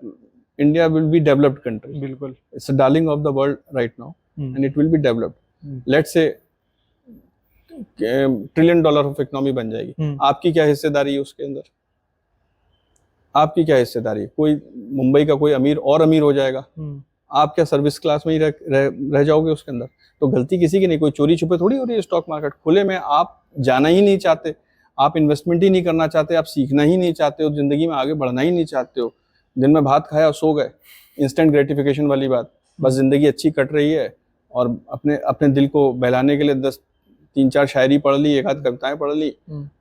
India will be developed country. बिल्कुल। It's darling of the world right now and it will be developed. Let's say $1 trillion of economy बन जाएगी। आपकी क्या हिस्सेदारी है उसके अंदर? आपकी क्या हिस्सेदारी है? कोई मुंबई का कोई अमीर और अमीर हो जाएगा, आप क्या सर्विस क्लास में ही रह जाओगे उसके अंदर? तो गलती किसी की नहीं, कोई चोरी छुपे थोड़ी हो रही है। स्टॉक मार्केट खुले में आप जाना ही नहीं चाहते, आप इन्वेस्टमेंट ही नहीं करना चाहते, आप सीखना ही नहीं चाहते हो, जिंदगी में आगे बढ़ना ही नहीं चाहते हो। दिन में भात खाया और सो गए, इंस्टेंट ग्रेटिफिकेशन वाली बात, बस जिंदगी अच्छी कट रही है, और अपने अपने दिल को बहलाने के लिए 3-4 शायरी पढ़ ली, 1 आध कविताएं पढ़ ली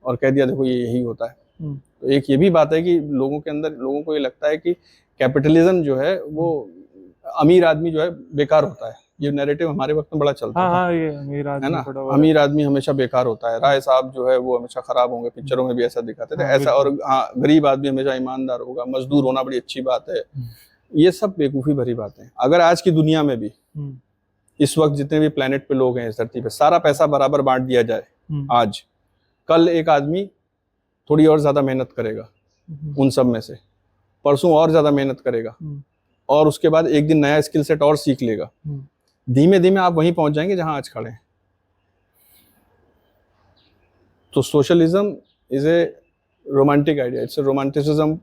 और कह दिया देखो ये यही होता है। तो एक ये भी बात है कि लोगों के अंदर, लोगों को ये लगता है कि कैपिटलिज्म जो है वो अमीर आदमी जो है बेकार होता है। ये नैरेटिव हमारे वक्त में बड़ा चलता था। हाँ, ये अमीर आदमी, है ना, अमीर आदमी हमेशा बेकार होता है, राय साहब जो है वो हमेशा खराब होंगे, पिक्चरों में भी ऐसा दिखाते थे। ऐसा, और हाँ, गरीब आदमी हमेशा ईमानदार होगा, मजदूर होना बड़ी अच्छी बात है। ये सब बेवकूफी भरी बातें हैं। अगर आज की दुनिया में भी इस वक्त जितने भी प्लेनेट पे लोग हैं इस धरती पे, सारा पैसा बराबर बांट दिया जाए आज, कल एक आदमी थोड़ी और ज्यादा मेहनत करेगा उन सब में से, परसों और ज्यादा मेहनत करेगा, और उसके बाद एक दिन नया स्किल सेट और सीख लेगा। धीमे धीमे आप वहीं पहुंच जाएंगे जहां आज खड़े हैं। तो socialism is a romantic idea, it's a romanticism,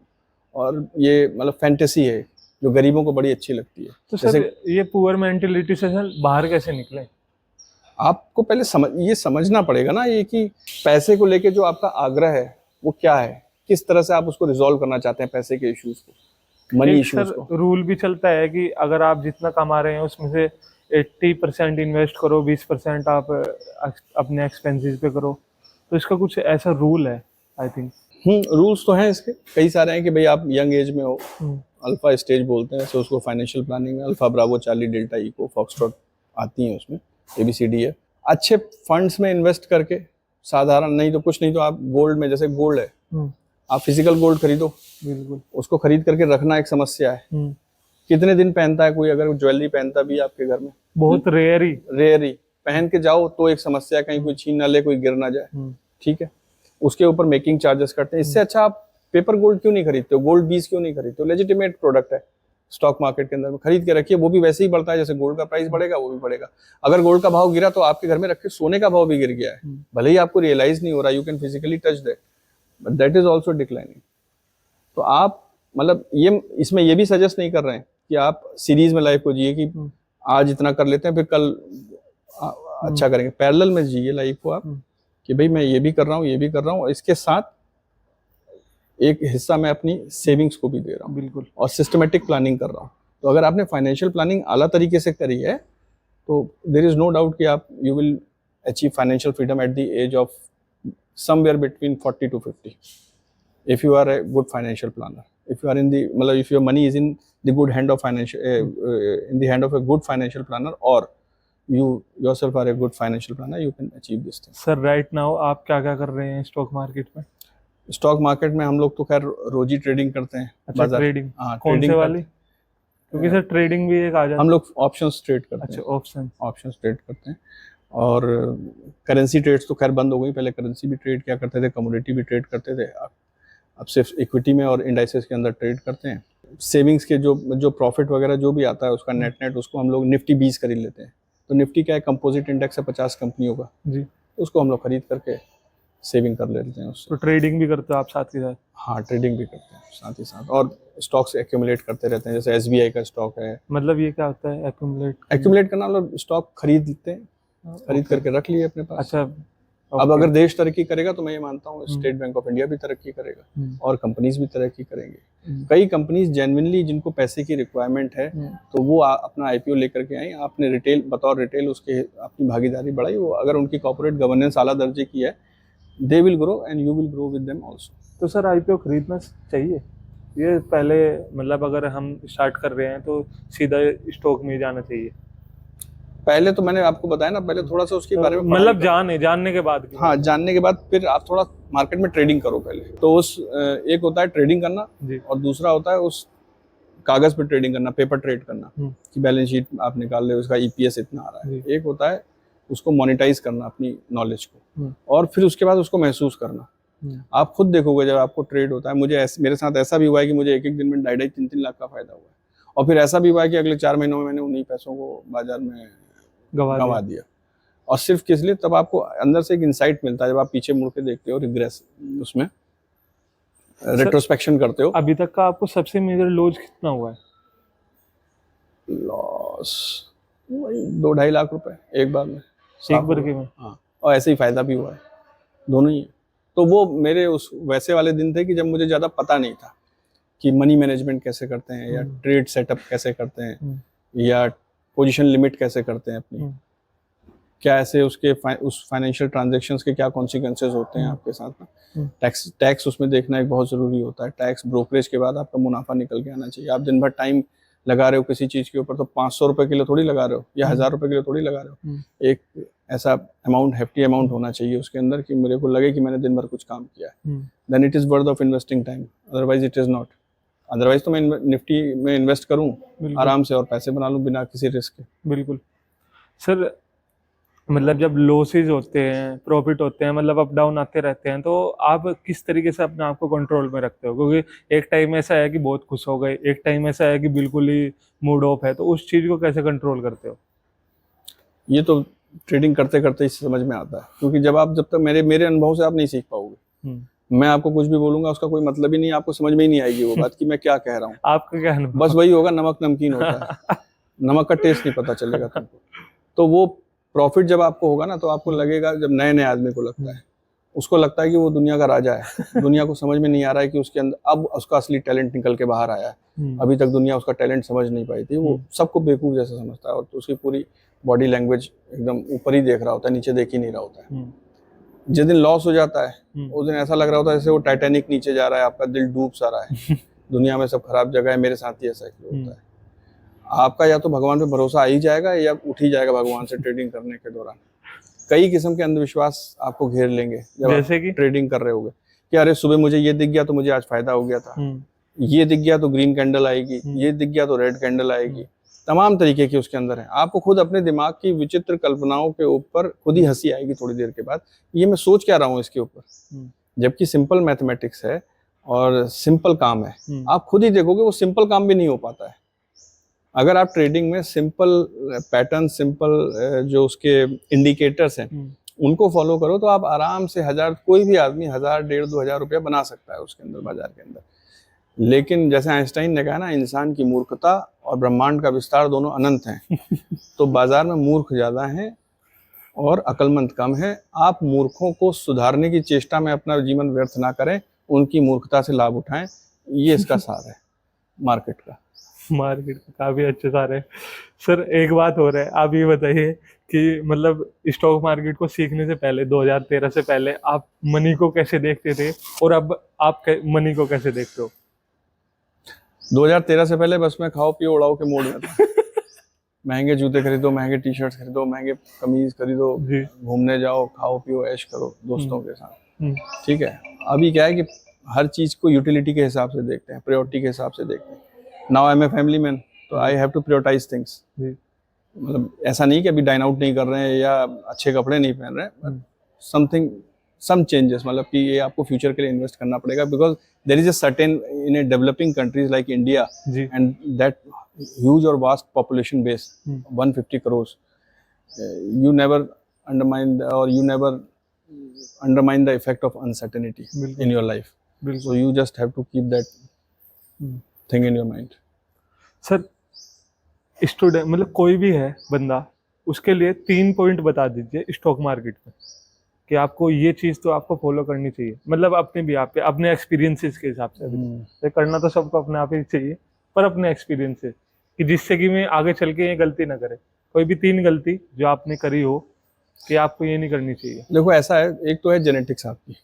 और ये मतलब फैंटेसी है जो गरीबों को बड़ी अच्छी लगती है। तो सर ये पुअर मेंटेलिटी से बाहर कैसे निकले? आपको पहले ये समझना पड़ेगा ना, ये कि पैसे को लेके जो आपका आग्रह है वो क्या है, किस तरह से आप उसको रिजॉल्व करना चाहते हैं, पैसे के इश्यूज को, मनी इश्यूज को। रूल भी चलता है कि अगर आप जितना कमा रहे हैं उसमें से 80% इन्वेस्ट करो, 20% आप अपने एक्सपेंसेस पे करो। तो इसका कुछ ऐसा रूल है आई थिंक? रूल्स तो हैं इसके कई सारे हैं कि भाई आप यंग एज में हो, अल्फा स्टेज बोलते हैं, उसको फाइनेंशियल प्लानिंग में alpha, bravo, charlie, delta, echo, foxtrot आती हैं उसमें, ABCD है। अच्छे फंड्स में इन्वेस्ट करके, साधारण नहीं तो कुछ नहीं तो आप गोल्ड में, जैसे गोल्ड है, आप फिजिकल गोल्ड खरीदो, बिल्कुल, उसको खरीद करके रखना एक समस्या है। कितने दिन पहनता है कोई, अगर ज्वेलरी पहनता भी आपके घर में? बहुत रेयर ही पहन के जाओ तो एक समस्या है, कहीं कोई छीन ना ले, कोई गिर ना जाए, ठीक है, उसके ऊपर मेकिंग चार्जेस करते हैं। इससे अच्छा आप पेपर गोल्ड क्यों नहीं खरीदते हो, गोल्ड बीज क्यों नहीं खरीदते हो? लेजिटिमेट प्रोडक्ट है, स्टॉक मार्केट के अंदर में खरीद के रखिए, वो भी वैसे ही बढ़ता है जैसे गोल्ड का प्राइस बढ़ेगा वो भी बढ़ेगा। अगर गोल्ड का भाव गिरा तो आपके घर में रखे सोने का भाव भी गिर गया है, भले ही आपको रियलाइज नहीं हो रहा, you can physically touch that, but that is also declining. तो आप मतलब ये इसमें ये भी सजेस्ट नहीं कर रहे हैं कि आप सीरीज में लाइफ को जिए कि आज इतना कर लेते हैं फिर कल अच्छा करेंगे। पैरेलल में जिए लाइफ को आप कि भाई मैं ये भी कर रहा हूँ, ये भी कर रहा हूँ, इसके साथ एक हिस्सा मैं अपनी सेविंग्स को भी दे रहा हूँ, बिल्कुल, और सिस्टमेटिक प्लानिंग कर रहा हूँ। तो अगर आपने फाइनेंशियल प्लानिंग आला तरीके से करी है तो देयर इज नो डाउट कि आप you will achieve financial freedom at the age of somewhere between 40 to 50 if you are a good financial planner, if you are in the मतलब if your money is in the good hand of financial in the hand of a good financial planner, or you yourself are a good financial planner, you can achieve this thing. Sir right now आप क्या क्या कर रहे हैं stock market में? Stock market में हम लोग तो खैर रोज ही ट्रेडिंग करते हैं। अच्छा, ट्रेडिंग? हाँ, कौन से वाली? क्योंकि सर ट्रेडिंग भी एक आ जाता है। हम लोग ऑप्शंस ट्रेड करते हैं। अच्छा, ऑप्शंस ट्रेड करते हैं, और करेंसी ट्रेड्स तो खैर बंद हो गई, पहले करेंसी भी ट्रेड किया करते थे, कमोडिटी भी ट्रेड करते थे, अब सिर्फ इक्विटी में और इंडाइसेस के अंदर ट्रेड करते हैं। सेविंग्स के जो प्रॉफिट वगैरह जो भी आता है उसका नेट उसको हम लोग निफ्टी 20 खरीद लेते हैं। तो निफ्टी क्या है, कंपोजिट इंडेक्स है 50 कंपनियों का जी, उसको हम लोग खरीद करके सेविंग कर लेते हैं उससे। तो ट्रेडिंग भी करते हो आप साथ के साथ? हाँ, ट्रेडिंग भी करते हैं साथ ही साथ, और स्टॉक्स एक्यूमुलेट करते रहते हैं। जैसे SBI का स्टॉक है। मतलब ये क्या होता है एक्यूमुलेट करना? मतलब स्टॉक खरीद लेते हैं, खरीद करके रख लिए अपने पास। अच्छा, अब अगर देश तरक्की करेगा तो मैं ये मानता हूँ स्टेट बैंक ऑफ इंडिया भी तरक्की करेगा और कंपनीज भी तरक्की करेंगे। कई कंपनीज जेन्युइनली जिनको पैसे की रिक्वायरमेंट है तो वो अपना IPO लेकर के आई, आपने रिटेल बतौर रिटेल उसके अपनी भागीदारी बढ़ाई, वो अगर उनकी कॉर्पोरेट गवर्नेंस आला दर्जे की है, they will grow and you will grow with them also. तो सर IPO खरीदना चाहिए? ये पहले मतलब अगर हम स्टार्ट कर रहे हैं तो सीधा स्टॉक में ही जाना चाहिए। पहले तो मैंने आपको बताया ना, पहले थोड़ा सा उसके बारे में पढ़ाई मतलब करो। जानने के बाद की हाँ, बात जानने के बाद फिर आप थोड़ा मार्केट में ट्रेडिंग करो पहले। तो उस एक होता है ट्रेडिंग करना, जी। और दूसरा होता है उस कागज पे ट्रेडिंग करना, पेपर ट्रेड करना, कि बैलेंस शीट आप निकाल रहे हो, उसका ईपीएस इतना आ रहा है। एक होता है उसको मोनेटाइज करना अपनी नॉलेज को, और फिर उसके बाद उसको महसूस करना। आप खुद देखोगे जब आपको ट्रेड होता है, मेरे साथ ऐसा भी हुआ है कि मुझे एक एक दिन में 2.5-3 लाख का फायदा हुआ है, और फिर ऐसा भी हुआ है कि अगले 4 महीनों में मैंने उन्हीं पैसों को बाजार में गंवा दिया। और सिर्फ किस लिए? तब आपको अंदर से एक इंसाइट मिलता है जब आप पीछे मुड़ के देखते हो, रिग्रेस उसमें रेट्रोस्पेक्शन करते हो। अभी तक का आपको सबसे मेजर लॉस कितना हुआ है? लॉस वही 2-2.5 लाख रुपए एक बार में, एक बार के में। हाँ, और ऐसे ही फायदा भी हुआ है, दोनों ही है। तो वो मेरे उस वैसे वाले दिन थे कि जब मुझे ज्यादा पता नहीं था कि मनी मैनेजमेंट कैसे करते हैं, या ट्रेड सेटअप कैसे करते हैं, या पोजीशन लिमिट कैसे करते हैं अपनी, क्या ऐसे उसके उस फाइनेंशियल ट्रांजैक्शंस के क्या कॉन्सिक्वेंसेस होते हैं आपके साथ में। टैक्स उसमें देखना एक बहुत जरूरी होता है। टैक्स ब्रोकरेज के बाद आपका मुनाफा निकल के आना चाहिए। आप दिन भर टाइम लगा रहे हो किसी चीज के ऊपर, तो 500 रुपए के लिए थोड़ी लगा रहे हो, या 1000 रुपए के लिए थोड़ी लगा रहे हो। एक ऐसा अमाउंट, hefty अमाउंट होना चाहिए उसके अंदर कि मेरे को लगे कि मैंने दिन भर कुछ काम किया है। Then it is worth of investing time, otherwise it is not. Otherwise तो मैं निफ्टी में इन्वेस्ट करूं आराम से और पैसे बना लूं बिना किसी रिस्क के। बिल्कुल सर, मतलब जब लॉसेज होते हैं, प्रॉफिट होते हैं, मतलब अप डाउन आते रहते हैं, तो आप किस तरीके से अपने आप को कंट्रोल में रखते हो? क्योंकि एक टाइम ऐसा है कि बहुत खुश हो गए, एक टाइम ऐसा है कि बिल्कुल ही मूड ऑफ है, तो उस चीज को कैसे कंट्रोल करते हो? ये तो ट्रेडिंग करते करते ही समझ में आता है, क्योंकि जब तक मेरे अनुभव से आप नहीं सीख पाओगे। मैं आपको कुछ भी बोलूंगा उसका कोई मतलब ही नहीं, आपको समझ में ही नहीं आएगी वो बात कि मैं क्या कह रहा हूँ। आपका क्या अनुभव? बस वही होगा, नमक नमकीन होता है। नमक का टेस्ट नहीं पता चलेगा तुमको। तो वो प्रॉफिट जब आपको होगा ना, तो आपको लगेगा, जब नए नए आदमी को लगता है, उसको लगता है कि वो दुनिया का राजा है। दुनिया को समझ में नहीं आ रहा है कि उसके अंदर अब उसका असली टैलेंट निकल के बाहर आया है। अभी तक दुनिया उसका टैलेंट समझ नहीं पाई थी। वो सबको बेवकूफ जैसा समझता है, और तो उसकी पूरी बॉडी लैंग्वेज एकदम ऊपर ही देख रहा होता है, नीचे देख ही नहीं रहा होता है। जिस दिन लॉस हो जाता है उस दिन ऐसा लग रहा होता है जैसे वो टाइटैनिक नीचे जा रहा है, आपका दिल डूब सा रहा है। दुनिया में सब खराब जगह है, मेरे साथ ही ऐसा होता है। आपका या तो भगवान पे भरोसा आ ही जाएगा, या उठ ही जाएगा भगवान से ट्रेडिंग करने के दौरान। कई किस्म के अंधविश्वास आपको घेर लेंगे जब जैसे आप ट्रेडिंग कर रहे होगे, कि अरे सुबह मुझे ये दिख गया तो मुझे आज फायदा हो गया था, ये दिख गया तो ग्रीन कैंडल आएगी, ये दिख गया तो रेड कैंडल आएगी। तमाम तरीके के उसके अंदर है। आपको खुद अपने दिमाग की विचित्र कल्पनाओं के ऊपर खुद ही हंसी आएगी थोड़ी देर के बाद, ये मैं सोच क्या रहा हूँ इसके ऊपर, जबकि सिंपल मैथमेटिक्स है और सिंपल काम है। आप खुद ही देखोगे वो सिंपल काम भी नहीं हो पाता है। अगर आप ट्रेडिंग में सिंपल पैटर्न, सिंपल जो उसके इंडिकेटर्स हैं उनको फॉलो करो, तो आप आराम से कोई भी आदमी 1000, 1500 रुपया बना सकता है उसके अंदर, बाजार के अंदर। लेकिन जैसे आइंस्टाइन ने कहा ना, इंसान की मूर्खता और ब्रह्मांड का विस्तार दोनों अनंत हैं। तो बाजार में मूर्ख ज्यादा हैं और अक्लमंद कम है। आप मूर्खों को सुधारने की चेष्टा में अपना जीवन व्यर्थ ना करें, उनकी मूर्खता से लाभ उठाएं। ये इसका सार है मार्केट का। मार्केट का काफी अच्छे सारे। सर एक बात हो रहा है, आप ये बताइए कि मतलब स्टॉक मार्केट को सीखने से पहले, 2013 से पहले आप मनी को कैसे देखते थे, और अब आप मनी को कैसे देखते हो? 2013 से पहले बस मैं खाओ पियो उड़ाओ के मूड में था। महंगे जूते खरीदो, महंगे टी शर्ट खरीदो, महंगे कमीज खरीदो, घूमने जाओ, खाओ पियो ऐश करो दोस्तों के साथ। ठीक है। अभी क्या है कि हर चीज को यूटिलिटी के हिसाब से देखते हैं, प्रायोरिटी के हिसाब से देखते हैं। Now I am a family man, तो I have to prioritise things. मतलब ऐसा नहीं कि अभी डाइन आउट नहीं कर रहे हैं या अच्छे कपड़े नहीं पहन रहे हैं, समथिंग सम चेंजेस, मतलब कि ये आपको फ्यूचर के लिए इन्वेस्ट करना पड़ेगा, because there is a certain in a developing countries like India and that huge और vast population base 150 crores, you never undermine the effect of uncertainty in your life. So you just have to keep that thing in your mind. Sir student, मतलब कोई भी है बंदा, उसके लिए 3 point बता दीजिए स्टॉक मार्केट में कि आपको ये चीज तो आपको फॉलो करनी चाहिए, मतलब अपने भी आप पे, अपने एक्सपीरियंसेस के हिसाब से। करना तो सबको अपने आप ही चाहिए, पर अपने एक्सपीरियंसेस कि जिससे कि मैं आगे चल के ये गलती ना करे। कोई भी 3 गलती जो आपने करी हो कि आपको ये नहीं करनी चाहिए। देखो ऐसा है, एक तो है जेनेटिक्स आपकी,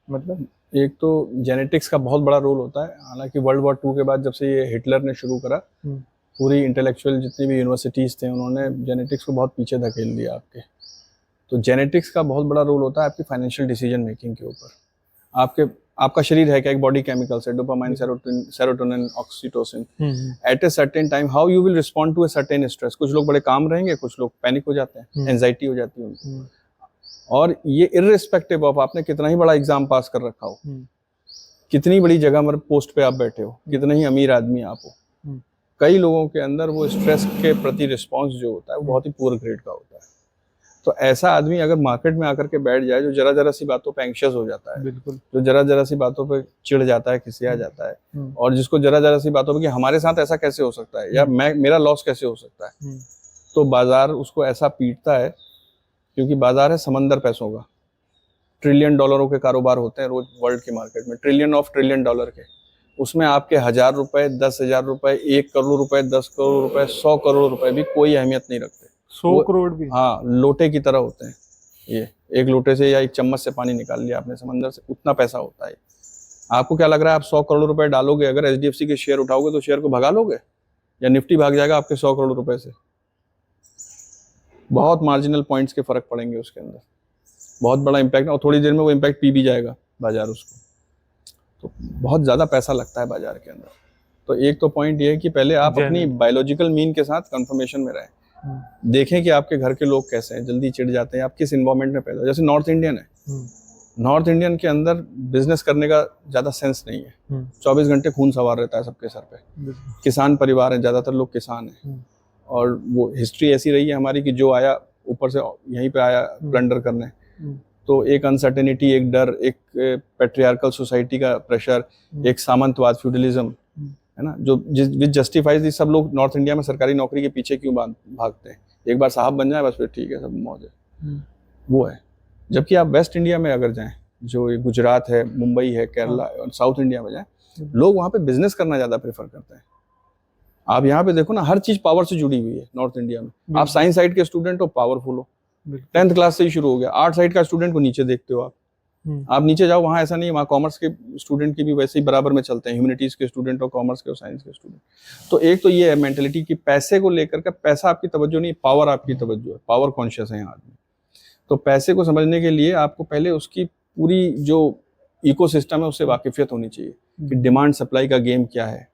मतलब एक तो जेनेटिक्स का बहुत बड़ा रोल होता है। हालांकि वर्ल्ड वॉर 2 के बाद जब से ये हिटलर ने शुरू करा, पूरी इंटेलेक्चुअल जितनी भी यूनिवर्सिटीज़ थे उन्होंने जेनेटिक्स को बहुत पीछे धकेल दिया आपके। तो जेनेटिक्स का बहुत बड़ा रोल होता है आपकी फाइनेंशियल डिसीजन मेकिंग के ऊपर। आपका शरीर है क्या, एक बॉडी केमिकल्स है, dopamine, serotonin, oxytocin. At a certain time how you will respond to a certain stress. कुछ लोग बड़े काम रहेंगे, कुछ लोग पैनिक हो जाते हैं, एंजाइटी हो जाती है उनको। और ये इर्रिस्पेक्टिव ऑफ आपने कितना ही बड़ा एग्जाम पास कर रखा हो, कितनी बड़ी जगह पर पोस्ट पे आप बैठे हो, कितने ही अमीर आदमी आप हो, कई लोगों के अंदर वो स्ट्रेस के प्रति रिस्पॉन्स जो होता है वो बहुत ही पुअर ग्रेड का होता है। तो ऐसा आदमी अगर मार्केट में आकर के बैठ जाए, जो जरा जरा सी बातों पे एंग्शियस हो जाता है, बिल्कुल, जो जरा जरा सी बातों पे चिढ़ जाता है, खिसिया जाता है, और जिसको जरा जरा सी बातों पे कि हमारे साथ ऐसा कैसे हो सकता है या मेरा लॉस कैसे हो सकता है, तो बाजार उसको ऐसा पीटता है। क्योंकि बाजार है समंदर पैसों का। ट्रिलियन डॉलरों के कारोबार होते हैं रोज वर्ल्ड की मार्केट में, ट्रिलियन डॉलर के। उसमें आपके 1000 रुपए, 10,000 रुपए, 1 करोड़ रुपए, 10 करोड़ रुपए, 100 करोड़ रुपए भी कोई अहमियत नहीं रखते। 100 करोड़ भी? हाँ, लोटे की तरह होते हैं। ये एक लोटे से या एक चम्मच से पानी निकाल लिया आपने समंदर से, उतना पैसा होता है। आपको क्या लग रहा है, आप 100 करोड़ रुपए डालोगे, अगर HDFC के शेयर उठाओगे तो शेयर को भगा लोगे, या निफ्टी भाग जाएगा आपके 100 करोड़ रुपए से? बहुत मार्जिनल पॉइंट्स के फर्क पड़ेंगे उसके अंदर, बहुत बड़ा इम्पैक्ट, और थोड़ी देर में वो इम्पैक्ट पी भी जाएगा बाजार उसको। तो बहुत ज़्यादा पैसा लगता है बाजार के अंदर। तो एक तो पॉइंट ये है कि पहले आप अपनी बायोलॉजिकल मीन के साथ कंफर्मेशन में रहें, देखें कि आपके घर के लोग कैसे हैं, जल्दी चिढ़ जाते हैं, आप किस इन्वायरमेंट में पैदा हो। जैसे नॉर्थ इंडियन है, नॉर्थ इंडियन के अंदर बिजनेस करने का ज़्यादा सेंस नहीं है। 24 घंटे खून सवार रहता है सबके सर पे। किसान परिवार है, ज़्यादातर लोग किसान हैं, और वो हिस्ट्री ऐसी रही है हमारी कि जो आया ऊपर से यहीं पे आया प्लंडर करने। तो एक अनसर्टेनिटी, एक डर, एक पैट्रियार्कल सोसाइटी का प्रेशर, एक सामंतवाद, फ्यूडलिज्म, है ना, जो विच जस्टिफाइज सब लोग नॉर्थ इंडिया में सरकारी नौकरी के पीछे क्यों भागते हैं। एक बार साहब बन जाए बस फिर ठीक है, सब मौज है, वो है। जबकि आप वेस्ट इंडिया में अगर जाएं, जो गुजरात है, मुंबई है, केरला और साउथ इंडिया में जाएं, लोग वहाँ पे बिजनेस करना ज़्यादा प्रेफर करते हैं। आप यहाँ पे देखो ना, हर चीज़ पावर से जुड़ी हुई है नॉर्थ इंडिया में। आप साइंस साइड के स्टूडेंट हो, पावरफुल हो, 10th क्लास से ही शुरू हो गया। आर्ट साइड का स्टूडेंट को नीचे देखते हो आप नीचे जाओ, वहाँ ऐसा नहीं है, वहाँ कॉमर्स के स्टूडेंट की भी वैसे ही बराबर में चलते हैं, ह्यूमैनिटीज के स्टूडेंट और कॉमर्स के और साइंस के स्टूडेंट। तो एक तो ये है मेंटेलिटी कि पैसे को लेकर का, पैसा आपकी तवज्जो नहीं, पावर आपकी तवज्जो है, पावर कॉन्शियस है यहाँ आदमी। तो पैसे को समझने के लिए आपको पहले उसकी पूरी जो इकोसिस्टम है उससे वाकिफियत होनी चाहिए कि डिमांड सप्लाई का गेम क्या है।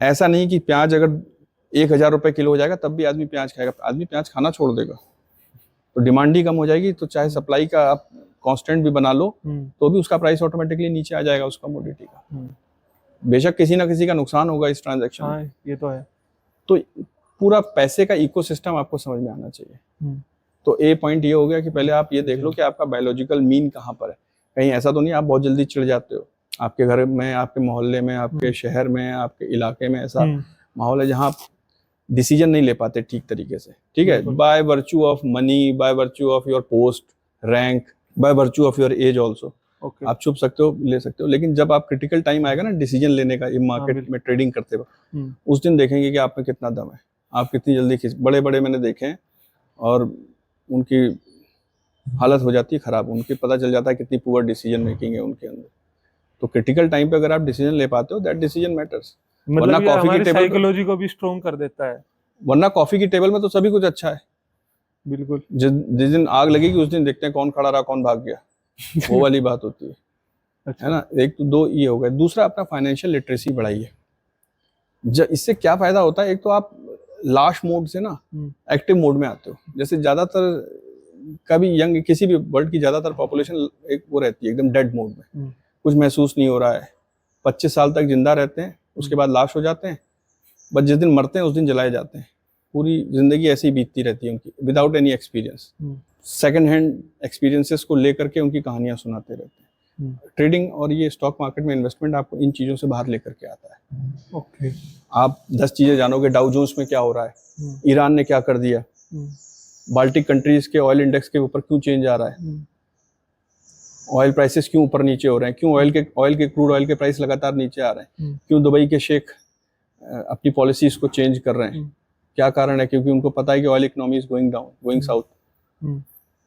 ऐसा नहीं कि प्याज अगर 1000 रुपए किलो हो जाएगा तब भी आदमी प्याज खाएगा, आदमी प्याज खाना छोड़ देगा, तो डिमांड ही कम हो जाएगी। तो चाहे सप्लाई का आप कांस्टेंट भी बना लो तो भी उसका प्राइस ऑटोमेटिकली नीचे आ जाएगा उस कमोडिटी का। बेशक किसी ना किसी का नुकसान होगा इस ट्रांजैक्शन में, ये तो है। तो पूरा पैसे का इकोसिस्टम आपको समझ में आना चाहिए। तो ए पॉइंट ये हो गया कि पहले आप ये देख लो कि आपका बायोलॉजिकल मीन कहाँ पर है। कहीं ऐसा तो नहीं आप बहुत जल्दी चिढ़ जाते हो, आपके घर में, आपके मोहल्ले में, आपके शहर में, आपके इलाके में ऐसा माहौल है जहाँ आप डिसीजन नहीं ले पाते ठीक तरीके से, ठीक है, by virtue of money, by virtue of your post rank, by virtue of your age also. आप छुप सकते हो, ले सकते हो, लेकिन जब आप क्रिटिकल टाइम आएगा ना डिसीजन लेने का, मार्केट में ट्रेडिंग करते हुए, उस दिन देखेंगे कि आप में कितना दम है, आप कितनी जल्दी बड़े बड़े मैंने देखे हैं और उनकी हालत हो जाती है खराब, उनकी पता चल जाता है कितनी पुअर डिसीजन मेकिंग है उनके अंदर। तो क्रिटिकल टाइम पे अगर आप डिसीजन ले पाते हो, दैट डिसीजन मैटर्स। मतलब ये हमारी साइकोलॉजी को भी स्ट्रॉन्ग कर देता है। वरना कॉफी की टेबल में तो सभी कुछ अच्छा है, बिल्कुल, जिस दिन आग लगेगी उस दिन देखते हैं कौन खड़ा रहा कौन भाग गया, वो वाली बात होती है। अच्छा। है ना, एक तो दो ये हो गए। दूसरा अपना फाइनेंशियल लिटरेसी बढ़ाइए। इससे क्या फायदा होता है, एक तो आप लाश मोड से ना एक्टिव मोड में आते हो। जैसे ज्यादातर कभी यंग किसी भी वर्ल्ड की ज्यादातर पॉपुलेशन एक वो रहती है एकदम डेड मोड में, कुछ महसूस नहीं हो रहा है, 25 साल तक जिंदा रहते हैं, उसके बाद लाश हो जाते हैं, बस जिस दिन मरते हैं उस दिन जलाए जाते हैं। पूरी जिंदगी ऐसी ही बीतती रहती है उनकी, without any experience. Second hand experiences को लेकर के उनकी कहानियां सुनाते रहते हैं। ट्रेडिंग और ये स्टॉक मार्केट में इन्वेस्टमेंट आपको इन चीजों से बाहर लेकर के आता है। ओके। आप 10 चीजें जानोगे, डाउ जोन्स में क्या हो रहा है, ईरान ने क्या कर दिया, बाल्टिक कंट्रीज के ऑयल इंडेक्स के ऊपर क्यों चेंज आ रहा है, ऑयल प्राइसेस क्यों ऊपर नीचे हो रहे हैं, क्यों क्रूड ऑयल के प्राइस लगातार नीचे आ रहे हैं, क्यों दुबई के शेख अपनी पॉलिसीज को चेंज कर रहे हैं, क्या कारण है, क्योंकि उनको पता है कि oil economy is going down, going south.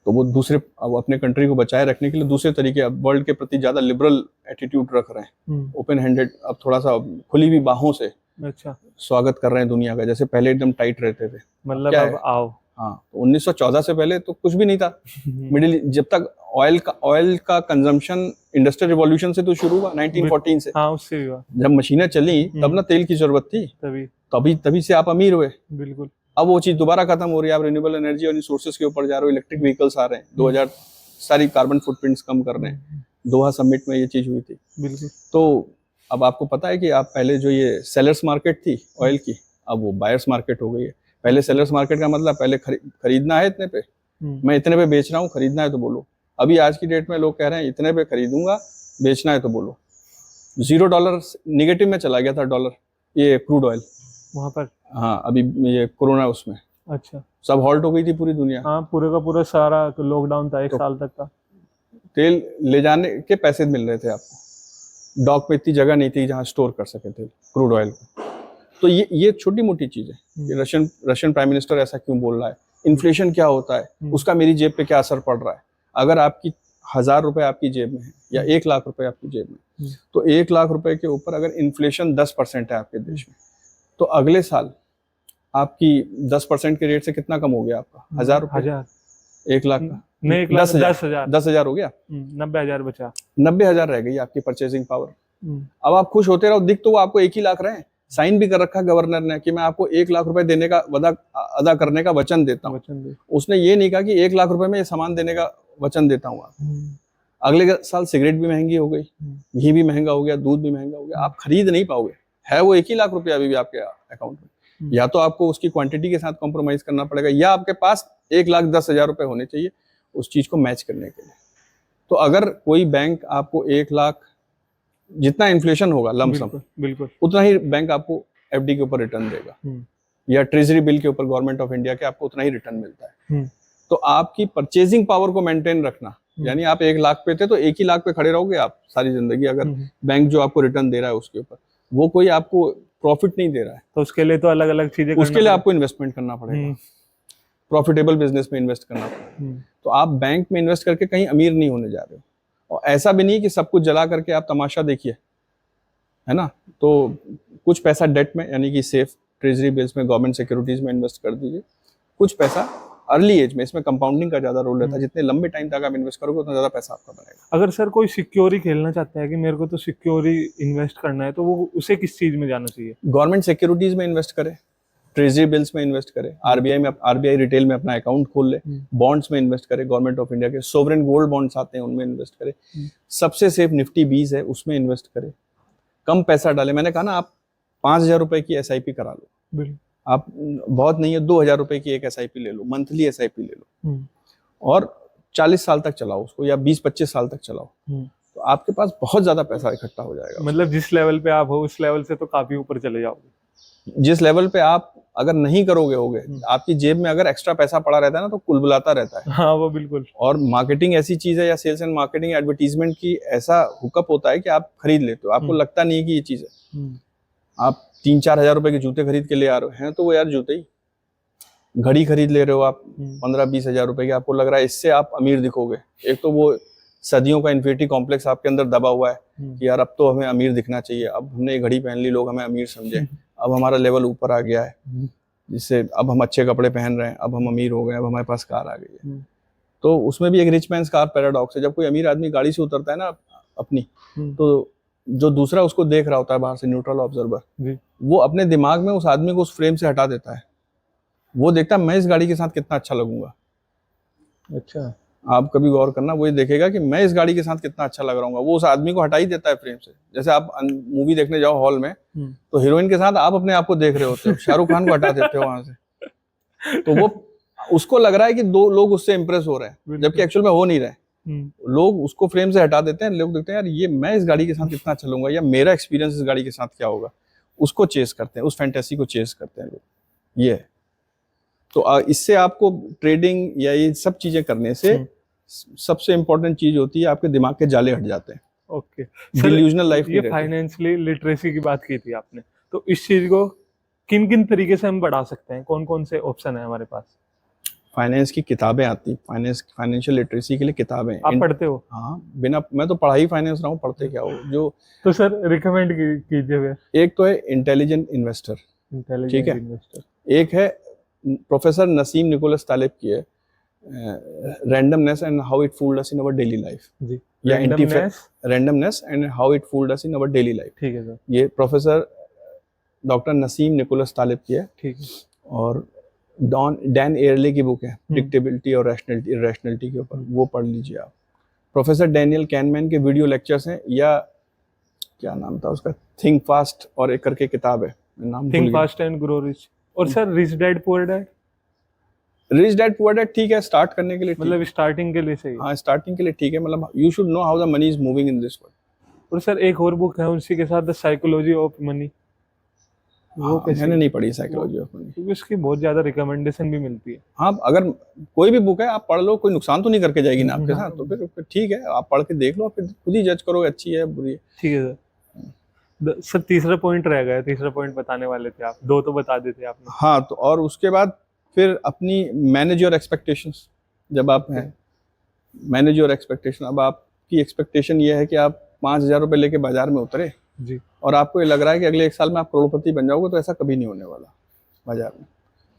तो वो दूसरे, अब अपने कंट्री को बचाए रखने के लिए दूसरे तरीके, अब वर्ल्ड के प्रति ज्यादा लिबरल एटीट्यूड रख रहे हैं, ओपन हैंडेड, अब थोड़ा सा खुली हुई बाहों से अच्छा स्वागत कर रहे हैं दुनिया का। जैसे पहले एकदम टाइट रहते थे, मतलब क्या अब है? आओ। हाँ, तो 1914 से पहले तो कुछ भी नहीं था। मिडिल, जब तक ऑयल का कंजम्पशन इंडस्ट्रियल रिवॉल्यूशन से तो शुरू हुआ 1914 से, हाँ उससे भी हुआ। जब मशीनें चली तब ना तेल की जरूरत थी, तभी से आप अमीर हुए। बिल्कुल। अब वो चीज दोबारा खत्म हो रही है, आप रिन्यूएबल एनर्जी और रिसोर्सेज के ऊपर जा रहे हो, इलेक्ट्रिक व्हीकल्स आ रहे हैं, 2000 सारी कार्बन फुटप्रिंट्स कम कर रहे हैं। दोहा समिट में ये चीज हुई थी। बिल्कुल। तो अब आपको पता है कि आप पहले जो ये सेलर्स मार्केट थी ऑयल की, अब वो बायर्स मार्केट हो गई है। पहले सेलर्स मार्केट का मतलब पहले खरीदना है इतने पे, मैं इतने पे बेच रहा हूँ, खरीदना है तो बोलो। अभी आज की डेट में लोग कह रहे हैं इतने पे खरीदूंगा, बेचना है तो बोलो। $0 निगेटिव में चला गया था डॉलर, ये क्रूड ऑयल वहां पर। हाँ, अभी ये कोरोना उसमें अच्छा, सब हॉल्ट हो गई थी पूरी दुनिया। हाँ पूरे का पूरा सारा लॉकडाउन था, 1 साल तक का। तेल ले जाने के पैसे मिल रहे थे आपको, डॉक पे इतनी जगह नहीं थी जहाँ स्टोर कर सके थे क्रूड ऑयल को। तो ये छोटी मोटी चीज है कि रशियन प्राइम मिनिस्टर ऐसा क्यों बोल रहा है, इन्फ्लेशन क्या होता है, उसका मेरी जेब पे क्या असर पड़ रहा है। अगर आपकी 1000 रुपए आपकी जेब में है या 1 लाख रुपए आपकी जेब में, तो 1 लाख रुपए के ऊपर अगर इन्फ्लेशन 10% है आपके देश में, तो अगले साल आपकी 10% के रेट से कितना कम हो गया आपका? 1000 रुपए 1 लाख का नहीं, 1 लाख 10,000 10,000 हो गया, 90,000 बचा, 90,000 रह गई आपकी परचेजिंग पावर। अब आप खुश होते रहो, दिख तो वो आपको 1 ही लाख रहे हैं, साइन भी कर रखा गवर्नर ने कि मैं आपको 1 लाख रुपए देने का अदा करने का वचन देता हूँ। उसने ये नहीं कहा कि 1 लाख रुपए में ये सामान देने का वचन देता हूँ आपको। अगले साल सिगरेट भी महंगी हो गई, घी भी महंगा हो गया, दूध भी महंगा हो गया, आप खरीद नहीं पाओगे। है वो 1 ही लाख रुपया अभी भी आपके अकाउंट में, या तो आपको उसकी क्वांटिटी के साथ कॉम्प्रोमाइज करना पड़ेगा, या आपके पास 1,10,000 रुपए होने चाहिए उस चीज को मैच करने के लिए। तो अगर कोई बैंक आपको 1 लाख, जितना इन्फ्लेशन होगा लमसम, बिल्कुल उतना ही बैंक आपको एफडी के ऊपर रिटर्न देगा, या ट्रेजरी बिल के ऊपर गवर्नमेंट ऑफ इंडिया के आपको उतना ही रिटर्न मिलता है। तो आपकी परचेजिंग पावर को मेंटेन रखना, यानी आप 1 लाख पे थे तो 1 ही लाख पे खड़े रहोगे आप सारी जिंदगी, अगर बैंक जो आपको रिटर्न दे रहा है उसके ऊपर वो कोई आपको प्रॉफिट नहीं दे रहा है, तो उसके लिए तो अलग अलग चीजें, उसके लिए आपको इन्वेस्टमेंट करना पड़ेगा, प्रॉफिटेबल बिजनेस में इन्वेस्ट करना पड़ेगा। तो आप बैंक में इन्वेस्ट करके कहीं अमीर नहीं होने जा रहे हो, और ऐसा भी नहीं कि सब कुछ जला करके आप तमाशा देखिए, है ना। तो कुछ पैसा डेट में, यानी कि सेफ ट्रेजरी बिल्स में, गवर्नमेंट सिक्योरिटीज में इन्वेस्ट कर दीजिए। कुछ पैसा अर्ली एज में, इसमें कंपाउंडिंग का ज्यादा रोल रहता है, जितने लंबे टाइम तक आप इन्वेस्ट करोगे उतना ज्यादा पैसा आपका बनेगा। अगर सर कोई सिक्योरी खेलना चाहता है कि मेरे को तो सिक्योरी इन्वेस्ट करना है, तो वो उसे किस चीज में जाना चाहिए? गवर्नमेंट सिक्योरिटीज में इन्वेस्ट करे, ट्रेजरी बिल्स में इन्वेस्ट करे, आरबीआई रिटेल में अपना अकाउंट खोल ले, बॉन्ड्स में इन्वेस्ट करे, गवर्नमेंट ऑफ इंडिया के सोवरेन गोल्ड बॉन्ड्स आते हैं उनमें इन्वेस्ट करे, सबसे सेफ निफ्टी 20 है उसमें इन्वेस्ट करे, कम पैसा डाले। मैंने कहा ना, आप 5,000 रुपए की एसआईपी करा लो, आप बहुत नहीं है 2,000 रुपए की एक एसआईपी ले लो, मंथली एसआईपी ले लो, और 40 साल तक चलाओ उसको, या 20-25 साल तक चलाओ, तो आपके पास बहुत ज्यादा पैसा इकट्ठा हो जाएगा। मतलब जिस लेवल पे आप हो उस लेवल से तो काफी ऊपर चले जाओगे। जिस लेवल पे आप अगर नहीं करोगे होगे, आपकी जेब में अगर एक्स्ट्रा पैसा पड़ा रहता है ना, तो कुलबुलाता रहता है। हाँ वो बिल्कुल। और मार्केटिंग ऐसी चीज है, या सेल्स एंड मार्केटिंग एडवर्टीजमेंट की ऐसा हुकअप होता है कि आप खरीद लेते हो, आपको लगता नहीं है कि ये चीज है। आप 3-4 हजार रुपए के जूते खरीद के ले आ रहे हो, हैं तो वो यार जूते ही। घड़ी खरीद ले रहे हो आप 15-20 हजार रुपए की, आपको लग रहा है इससे आप अमीर दिखोगे। एक तो वो सदियों का इन्फिनिटी कॉम्प्लेक्स आपके अंदर दबा हुआ है कि यार अब तो हमें अमीर दिखना चाहिए, अब हमने ये घड़ी पहन ली, लोग हमें अमीर समझे, अब हमारा लेवल ऊपर आ गया है, जिससे अब हम अच्छे कपड़े पहन रहे हैं, अब हम अमीर हो गए, अब हमारे पास कार आ गई है। तो उसमें भी एक रिच मैन्स कार पैराडॉक्स है। जब कोई अमीर आदमी गाड़ी से उतरता है ना अपनी, तो जो दूसरा उसको देख रहा होता है बाहर से, न्यूट्रल ऑब्जर्वर, वो अपने दिमाग में उस आदमी को उस फ्रेम से हटा देता है। वो देखता है मैं इस गाड़ी के साथ कितना अच्छा लगूंगा। अच्छा, आप कभी गौर करना, वो ये देखेगा कि मैं इस गाड़ी के साथ कितना अच्छा लग रहा हूँ, वो उस आदमी को हटा ही देता है फ्रेम से। जैसे आप मूवी देखने जाओ हॉल में, तो हीरोइन के साथ आप अपने आप को देख रहे होते हो, शाहरुख खान को हटा देते हो वहां से, तो वो उसको लग रहा है कि 2 लोग उससे इंप्रेस हो रहे हैं, जबकि एक्चुअल में हो नहीं रहे। लोग उसको फ्रेम से हटा देते हैं, लोग देखते हैं यार ये मैं इस गाड़ी के साथ कितना अच्छा लूंगा, या मेरा एक्सपीरियंस इस गाड़ी के साथ क्या होगा, उसको चेस करते हैं, उस फैंटेसी को चेस करते हैं लोग। ये है। तो इससे आपको ट्रेडिंग या ये सब चीजें करने से सबसे इंपॉर्टेंट चीज होती है, आपके दिमाग के जाले हट जाते हैं। Okay, delusional life. ये फाइनेंशियली लिटरेसी की बात की थी आपने, तो इस चीज को किन किन तरीके से हम बढ़ा सकते हैं? कौन कौन से ऑप्शन है हमारे पास? फाइनेंस की किताबें आती, फाइनेंशियल लिटरेसी के लिए किताबें। आप पढ़ते हो? हाँ, बिना, मैं तो पढ़ा ही फाइनेंस रहा हूँ, पढ़ते क्या हो जो। तो सर रिकमेंड कीजिए फिर। एक तो है इंटेलिजेंट इन्वेस्टर, ठीक इंटेलिजेंट है। इन्वेस्टर। एक है प्रोफेसर नसीम निकोलस तालिब की है, randomness and how it fooled us in our daily life, जी, या randomness and how it fooled us in our daily life. ठीक है सर। ये professor doctor Nassim Nicholas Taleb की है, ठीक है। और डैन एयरले की बुक है प्रेडिक्टेबिलिटी और रैशनैलिटी के ऊपर, वो पढ़ लीजिए आप। प्रोफेसर डैनियल कैनमैन के वीडियो लेक्चर्स हैं, या क्या नाम था उसका, थिंक फास्ट और एक करके किताब है, नाम think fast and grow rich. और sir rich dad poor dad? Rich dad poor dad ठीक है, स्टार्ट करने के लिए, मतलब स्टार्टिंग के लिए सही है। हाँ, स्टार्टिंग के लिए ठीक है, मतलब you should know how the money is moving in this world. और सर एक और बुक है उसी के साथ, द साइकोलॉजी ऑफ मनी, वो कैसी? मैंने नहीं पढ़ी साइकोलॉजी ऑफ मनी, क्योंकि उसकी बहुत ज्यादा रिकमेंडेशन भी मिलती है। हाँ, अगर कोई भी बुक है आप पढ़ लो, कोई नुकसान तो नहीं करके जाएगी ना आपके साथ, तो फिर ठीक है, आप पढ़ के देख लो, फिर खुद ही जज करो अच्छी है बुरी है। ठीक है सर। सर तीसरा पॉइंट रह गया, तीसरा पॉइंट बताने वाले थे आप, दो तो बता देते आपने। हाँ, तो और उसके बाद फिर अपनी मैनेज योर एक्सपेक्टेशंस। जब आप हैं, मैनेज योर एक्सपेक्टेशन। अब आपकी एक्सपेक्टेशन ये है कि आप 5,000 रुपये लेके बाजार में उतरे जी, और आपको ये लग रहा है कि अगले 1 साल में आप करोड़पति बन जाओगे, तो ऐसा कभी नहीं होने वाला बाजार में।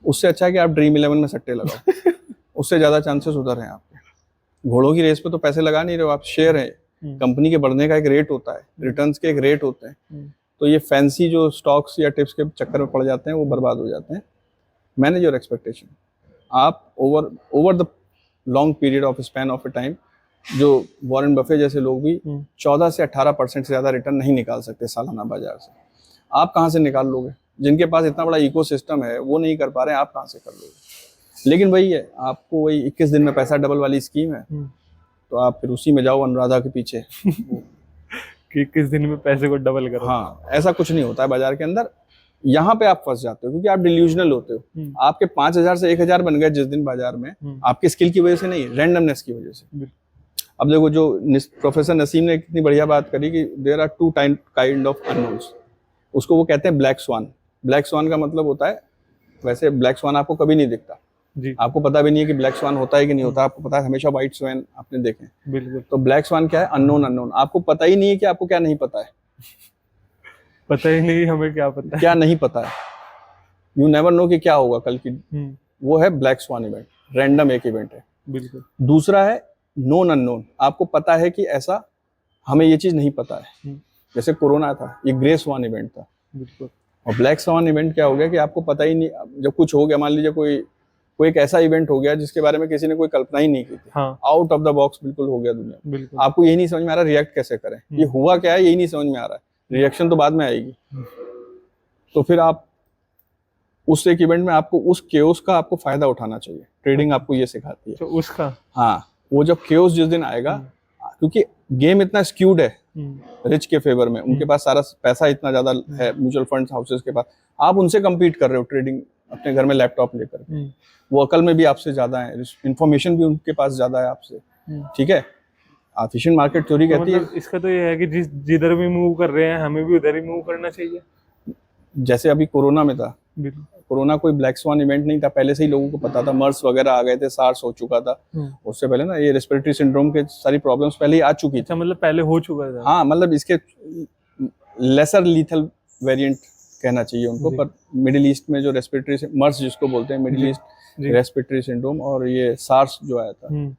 उससे अच्छा है कि आप ड्रीम 11 में सट्टे लगाओ, उससे ज़्यादा चांसेस उधर हैं आपके। घोड़ों की रेस पे तो पैसे लगा नहीं रहे हो आप, शेयर है, कंपनी के बढ़ने का एक रेट होता है, रिटर्न्स के एक रेट होते हैं। तो ये फैंसी जो स्टॉक्स या टिप्स के चक्कर में पड़ जाते हैं, वो बर्बाद हो जाते हैं। Manage your expectation. आप over the long period of span of a time, जो वॉरेन बफे जैसे लोग भी 14 से 18% से ज़्यादा रिटर्न नहीं निकाल सकते सालाना बाजार से। आप कहाँ से निकाल लोगे? जिनके पास इतना बड़ा इकोसिस्टम है वो नहीं कर पा रहे हैं, आप कहाँ से कर लोगे? लेकिन वही है, आपको वही 21 दिन में पैसा डबल वाली स्कीम है, तो आप फिर उसी में जाओ अनुराधा के पीछे कि 21 दिन में पैसे को डबल करो। हाँ, ऐसा कुछ नहीं होता है बाजार के अंदर। यहाँ पे आप फंस जाते हो क्योंकि आप डिल्यूजनल होते हो। आपके 5,000 से 1,000 बन गए जिस दिन बाजार में, आपकी स्किल की वजह से नहीं, रैंडमनेस की वजह से। अब देखो, जो प्रोफेसर नसीम ने कितनी बढ़िया बात करी कि there are 2 kind of unknowns. उसको वो कहते हैं ब्लैक स्वान। ब्लैक स्वान का मतलब होता है, वैसे ब्लैक स्वान आपको कभी नहीं दिखता जी, आपको पता भी नहीं है कि ब्लैक स्वान होता है कि नहीं होता, आपको पता है हमेशा व्हाइट स्वान आपने देखे। बिल्कुल। तो ब्लैक स्वान क्या है? अननोन। आपको पता ही नहीं है कि आपको क्या नहीं पता है। पता ही नहीं हमें क्या पता है, क्या नहीं पता है, यू नेवर नो कि क्या होगा कल की। वो है ब्लैक स्वान इवेंट, रैंडम एक इवेंट है। बिल्कुल। दूसरा है नोन अननोन। आपको पता है कि ऐसा हमें ये चीज नहीं पता है, जैसे कोरोना था, ये ग्रे स्वान इवेंट था। बिल्कुल। और ब्लैक स्वान इवेंट क्या हो गया कि आपको पता ही नहीं, जब कुछ हो गया, मान लीजिए कोई एक ऐसा इवेंट हो गया जिसके बारे में किसी ने कोई कल्पना ही नहीं की थी, आउट ऑफ द बॉक्स बिल्कुल हो गया दुनिया में। बिल्कुल। आपको यही नहीं समझ में आ रहा रिएक्ट कैसे करें, ये हुआ क्या है यही नहीं समझ में आ रहा है, रिएक्शन तो बाद में आएगी। तो फिर आप उस एक इवेंट में आपको उस केओस का आपको फायदा उठाना चाहिए। ट्रेडिंग आपको ये सिखाती है। तो उसका, हाँ, वो जब केओस जिस दिन आएगा, क्योंकि गेम इतना स्क्यूड है रिच के फेवर में, उनके पास सारा पैसा इतना ज्यादा है, म्यूचुअल फंड हाउसेस के पास, आप उनसे कम्पीट कर रहे हो ट्रेडिंग अपने घर में लैपटॉप लेकर। वो अकल में भी आपसे ज्यादा है, इंफॉर्मेशन भी उनके पास ज्यादा है आपसे, ठीक है। एफिशिएंट मार्केट थ्योरी कहती है, इसका तो ये है कि जिधर भी मूव कर रहे हैं हमें भी उधर ही मूव करना चाहिए। जैसे अभी कोरोना में था, कोरोना कोई ब्लैक स्वान इवेंट नहीं था, पहले से ही लोगों को पता था, मर्स वगैरह आ गए थे, सार्स हो चुका था, उससे पहले ना ये रेस्पिरेटरी सिंड्रोम के सारी प्रॉब्लम्स पहले ही आ चुकी थी। मतलब पहले हो चुका था। हाँ, मतलब इसके लेसर लीथल वेरिएंट कहना चाहिए उनको, पर मिडिल ईस्ट में जो रेस्पिरेटरी मर्स जिसको बोलते हैं, मिडिल ईस्ट रेस्पिरेटरी सिंड्रोम, और ये सार्स जो आया था,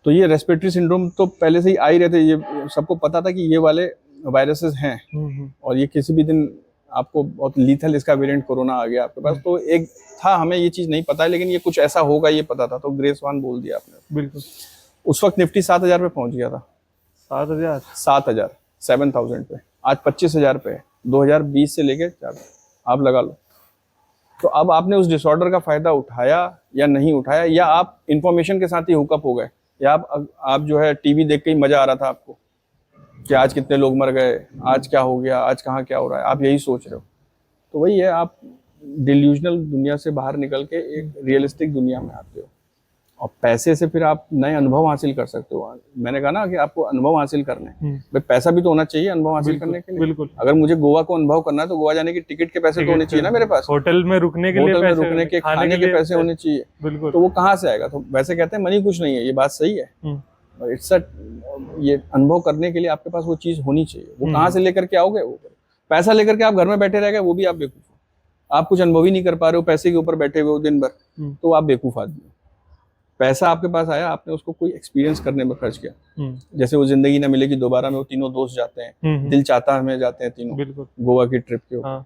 तो ये रेस्पिरेटरी सिंड्रोम तो पहले से ही आ ही रहे थे, ये सबको पता था कि ये वाले वायरसेस हैं और ये किसी भी दिन आपको बहुत लीथल इसका वेरिएंट कोरोना आ गया आपके पास। तो एक था, हमें ये चीज नहीं पता है, लेकिन ये कुछ ऐसा होगा ये पता था, तो ग्रे स्वान बोल दिया आपने। बिल्कुल। उस वक्त निफ्टी 7,000 पे पहुंच गया था। 7,000 पे, आज 25,000 पे है। 2020 से लेके 4 आप लगा लो। तो अब आपने उस डिसऑर्डर का फायदा उठाया या नहीं उठाया, या आप इंफॉर्मेशन के साथ ही हुकअप हो गए, या आप जो है टीवी देख के ही मजा आ रहा था आपको कि आज कितने लोग मर गए, आज क्या हो गया, आज कहाँ क्या हो रहा है, आप यही सोच रहे हो। तो वही है, आप डिल्यूजनल दुनिया से बाहर निकल के एक रियलिस्टिक दुनिया में आते हो। और पैसे से फिर आप नए अनुभव हासिल कर सकते हो। मैंने कहा ना कि आपको अनुभव हासिल करने हैं, भाई पैसा भी तो होना चाहिए अनुभव हासिल करने के लिए। बिल्कुल। अगर मुझे गोवा को अनुभव करना है तो गोवा जाने की टिकट के पैसे तो होने चाहिए ना मेरे पास, होटल में रुकने के लिए होटल में पैसे, रुकने के खाने के पैसे होने चाहिए। बिल्कुल। तो वो कहाँ से आएगा? तो वैसे कहते हैं मनी कुछ नहीं है, ये बात सही है। इट्स ये अनुभव करने के लिए आपके पास वो चीज होनी चाहिए। वो कहाँ से लेकर के आओगे? वो पैसा लेकर के आप घर में बैठे रह गए, वो भी आप बेवकूफ हो। आप कुछ अनुभव ही नहीं कर पा रहे हो, पैसे के ऊपर बैठे हुए हो दिन भर, तो आप बेवकूफ आदमी हो। पैसा आपके पास आया, आपने उसको कोई एक्सपीरियंस करने में खर्च किया। जैसे वो जिंदगी ना मिलेगी दोबारा में, वो तीनों दोस्त जाते हैं, दिल चाहता हमें जाते हैं तीनों गोवा की ट्रिप के ऊपर।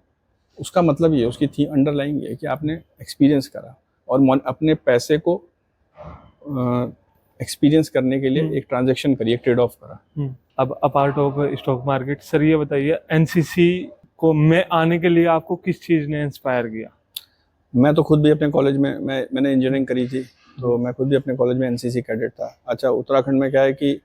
उसका मतलब ये, उसकी थी अंडरलाइंग ये कि आपने एक्सपीरियंस करा और अपने पैसे को एक्सपीरियंस करने के लिए एक ट्रांजैक्शन करी, एक ट्रेड ऑफ करा। अब apart of stock market, sir ये बताइए एनसीसी को में आने के लिए आपको किस चीज ने इंस्पायर किया? मैं तो खुद भी अपने कॉलेज में, मैंने इंजीनियरिंग करी थी, तो मैं खुद भी अपने कॉलेज में एनसीसी कैडेट था। अच्छा, उत्तराखंड में क्या है कि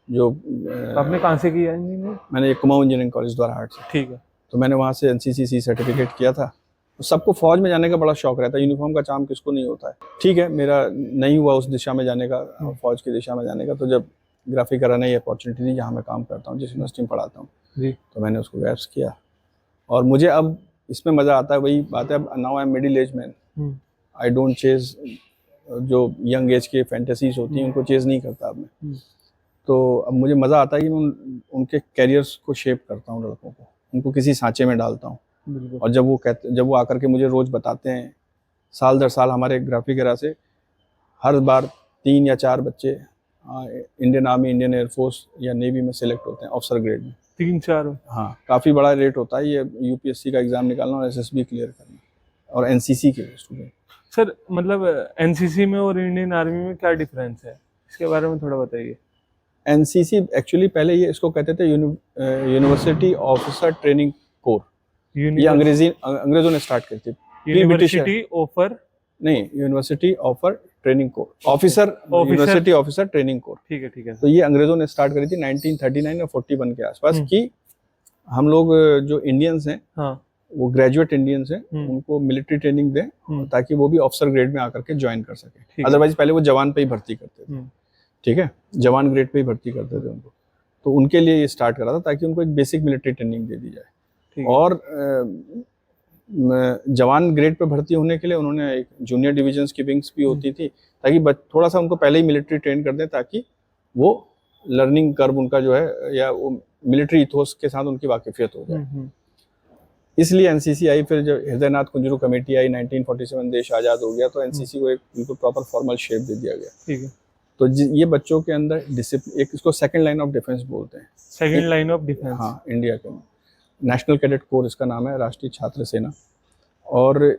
जो आपने कहाँ से किया इंजीनियरिंग? मैंने कुमाऊं इंजीनियरिंग कॉलेज द्वाराहाट से। ठीक है। तो मैंने वहाँ से एनसीसी सी सर्टिफिकेट किया था। तो सबको फौज में जाने का बड़ा शौक रहता है, यूनिफॉर्म का चाम किसको नहीं होता है। ठीक है, मेरा नहीं हुआ उस दिशा में जाने का, फौज की दिशा में जाने का। तो जब ग्राफिक कराने की अपॉर्चुनिटी थी, जहाँ मैं काम करता हूँ, जिस यूनिवर्सिटी में पढ़ाता हूँ, तो मैंने उसको ग्रैप्स किया। और मुझे अब इसमें मज़ा आता है। वही बात है, अब now I M middle age man, I don't chase जो यंग एज के फैंटेसीज होती हैं, उनको चेज नहीं करता अब मैं। तो अब मुझे मज़ा आता है कि मैं उनके कैरियर्स को शेप करता हूँ, लड़कों को, उनको किसी सांचे में डालता हूँ। और जब वो आकर के मुझे रोज़ बताते हैं, साल दर साल हमारे ग्राफिक एरा से हर बार 3 या 4 बच्चे इंडियन आर्मी, इंडियन एयरफोर्स या नेवी में सिलेक्ट होते हैं ऑफिसर ग्रेड में। 3-4? हाँ, काफ़ी बड़ा रेट होता है ये यूपीएससी का एग्ज़ाम निकालना और एसएसबी क्लियर करना, और एनसीसी के स्टूडेंट। सर मतलब एनसीसी में और इंडियन आर्मी में क्या डिफरेंस है, इसके बारे में थोड़ा बताइए। एनसीसी एक्चुअली पहले ये इसको कहते थे यूनिवर्सिटी ऑफिसर ट्रेनिंग कोर। ये अंग्रेजों ने स्टार्ट की थी। यूनिवर्सिटी ऑफर नहीं, university offer training core, officer, university officer training core. ठीक है, ठीक है। तो ये अंग्रेजों ने स्टार्ट करी थी 1939 या 41 के आसपास कि हम लोग जो इंडियंस हैं, वो ग्रेजुएट इंडियंस हैं, उनको मिलिट्री ट्रेनिंग दें ताकि वो भी ऑफिसर ग्रेड में आकर के ज्वाइन कर सके। अदरवाइज पहले वो जवान पे ही भर्ती करते थे, ठीक है, जवान ग्रेड पे ही भर्ती करते थे उनको। तो उनके लिए ये स्टार्ट करा था ताकि उनको एक बेसिक मिलिट्री ट्रेनिंग दे दी जाए। और जवान ग्रेड पे भर्ती होने के लिए उन्होंने एक जूनियर डिविजन्स की विंग्स भी होती थी, ताकि थोड़ा सा उनको पहले ही मिलिट्री ट्रेन कर दें, ताकि वो लर्निंग कर्व उनका जो है, या वो मिलिट्री इथोस के साथ उनकी वाकिफियत हो जाए। इसलिए एनसीसी आई। फिर जब हृदयनाथ कुंजरू कमेटी आई 1947, देश आज़ाद हो गया, तो एनसीसी को एक बिल्कुल प्रॉपर फॉर्मल शेप दे दिया गया। ठीक है। तो ये बच्चों के अंदर डिसिप्लिन, एक इसको सेकंड लाइन ऑफ डिफेंस बोलते हैं। Second line of defence? हाँ, इंडिया के नेशनल कैडेट कोर इसका नाम है, राष्ट्रीय छात्र सेना। और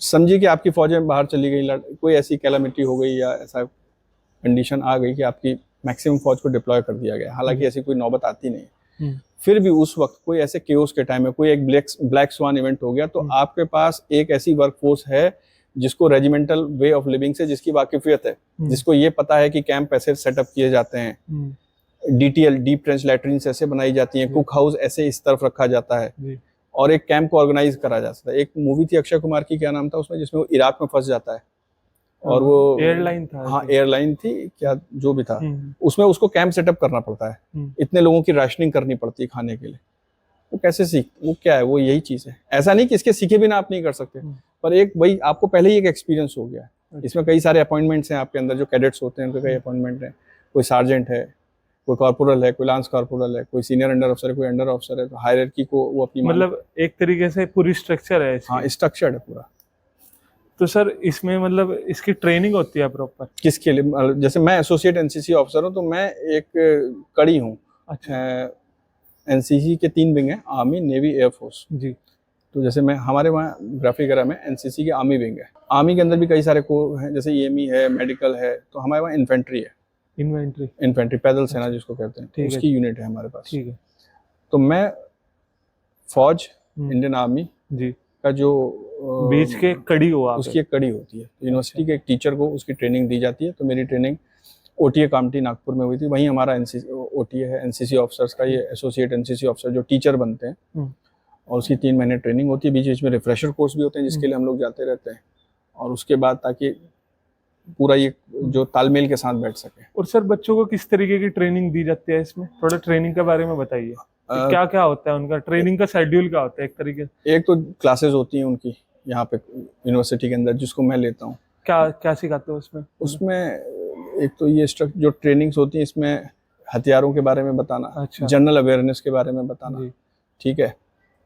समझिए कि आपकी फौजें बाहर चली गई, कोई ऐसी कैलामिटी हो गई या ऐसा कंडीशन आ गई कि आपकी मैक्सिमम फौज को डिप्लॉय कर दिया गया, हालांकि ऐसी कोई नौबत आती नहीं। फिर भी उस वक्त कोई ऐसे केओस के टाइम में कोई एक ब्लैक स्वान इवेंट हो गया, तो आपके पास एक ऐसी वर्कफोर्स है जिसको रेजिमेंटल वे ऑफ लिविंग से जिसकी वाकिफियत है, जिसको ये पता है कि कैंप ऐसे सेटअप किए जाते हैं, डीटीएल, डीप ट्रेंच लैट्रिन्स ऐसे बनाई जाती हैं, कुक हाउस ऐसे इस तरफ रखा जाता है, और एक कैंप को ऑर्गेनाइज करा जाता है। एक मूवी थी अक्षय कुमार की, क्या नाम था उसमें, जिसमें वो इराक में फंस जाता है, और वो एयरलाइन था। हाँ, एयरलाइन थी क्या, जो भी था, उसमें उसको कैंप सेटअप करना पड़ता है, इतने लोगों की राशनिंग करनी पड़ती है खाने के लिए। वो कैसे वो क्या है, वो यही चीज है। ऐसा नहीं कि इसके सीखे बिना आप नहीं कर सकते, पर एक वही आपको पहले ही एक एक्सपीरियंस हो गया है। इसमें कई सारे अपॉइंटमेंट्स हैं आपके अंदर, जो कैडेट्स होते हैं उनके कई अपॉइंटमेंट हैं। कोई सार्जेंट है, कोई कॉर्पोरल है, कोई लांस कॉर्पोरल है, कोई सीनियर अंडर अफसर है, कोई अंडर अफसर है। तो हायरार्की को वो अपनी, मतलब एक तरीके से पूरी स्ट्रक्चर है। हाँ, स्ट्रक्चर्ड है पूरा। तो सर इसमें मतलब इसकी ट्रेनिंग होती है प्रॉपर? किसके लिए? जैसे मैं एसोसिएट एनसीसी ऑफिसर हूँ, तो मैं एक कड़ी हूँ। अच्छा। एनसीसी के 3 विंग हैं, आर्मी, नेवी, एयरफोर्स जी। तो जैसे मैं, हमारे वहाँ ग्राफिक एरा में एनसीसी की आर्मी विंग है। आर्मी के अंदर भी कई सारे कोर हैं, जैसे ईएमई है, मेडिकल है। तो हमारे वहाँ इन्फेंट्री है, इन्फेंट्री पैदल सेना जिसको कहते हैं, उसकी यूनिट है हमारे पास। ठीक है। तो मैं फौज, इंडियन आर्मी जी का जो बीच के कड़ी हुआ, उसकी एक कड़ी होती है। यूनिवर्सिटी के एक टीचर को उसकी ट्रेनिंग दी जाती है। तो मेरी ट्रेनिंग ओटीए कामटी नागपुर में हुई थी, वहीं हमारा एनसीसी ओटीए है, एनसीसी ऑफिसर्स का, ये एसोसिएट एनसीसी ऑफिसर जो टीचर बनते हैं, और उसकी 3 महीने ट्रेनिंग होती है। बीच बीच में रिफ्रेशर कोर्स भी होते हैं, जिसके लिए हम लोग जाते रहते हैं। और उसके बाद, ताकि पूरा ये जो तालमेल के साथ बैठ सके। और सर बच्चों को किस तरीके की ट्रेनिंग दी जाती है इसमें, थोड़ा ट्रेनिंग के बारे में बताइए, क्या क्या होता है उनका ट्रेनिंग का शेड्यूल, क्या होता है एक तरीके से? एक तो क्लासेस होती हैं उनकी यहाँ पे यूनिवर्सिटी के अंदर, जिसको मैं लेता हूँ। क्या क्या सिखाते हो उसमें? उसमें एक तो ये जो ट्रेनिंग्स होती हैं, इसमें हथियारों के बारे में बताना, अच्छा। जनरल अवेयरनेस के बारे में बताना, जी। ठीक है,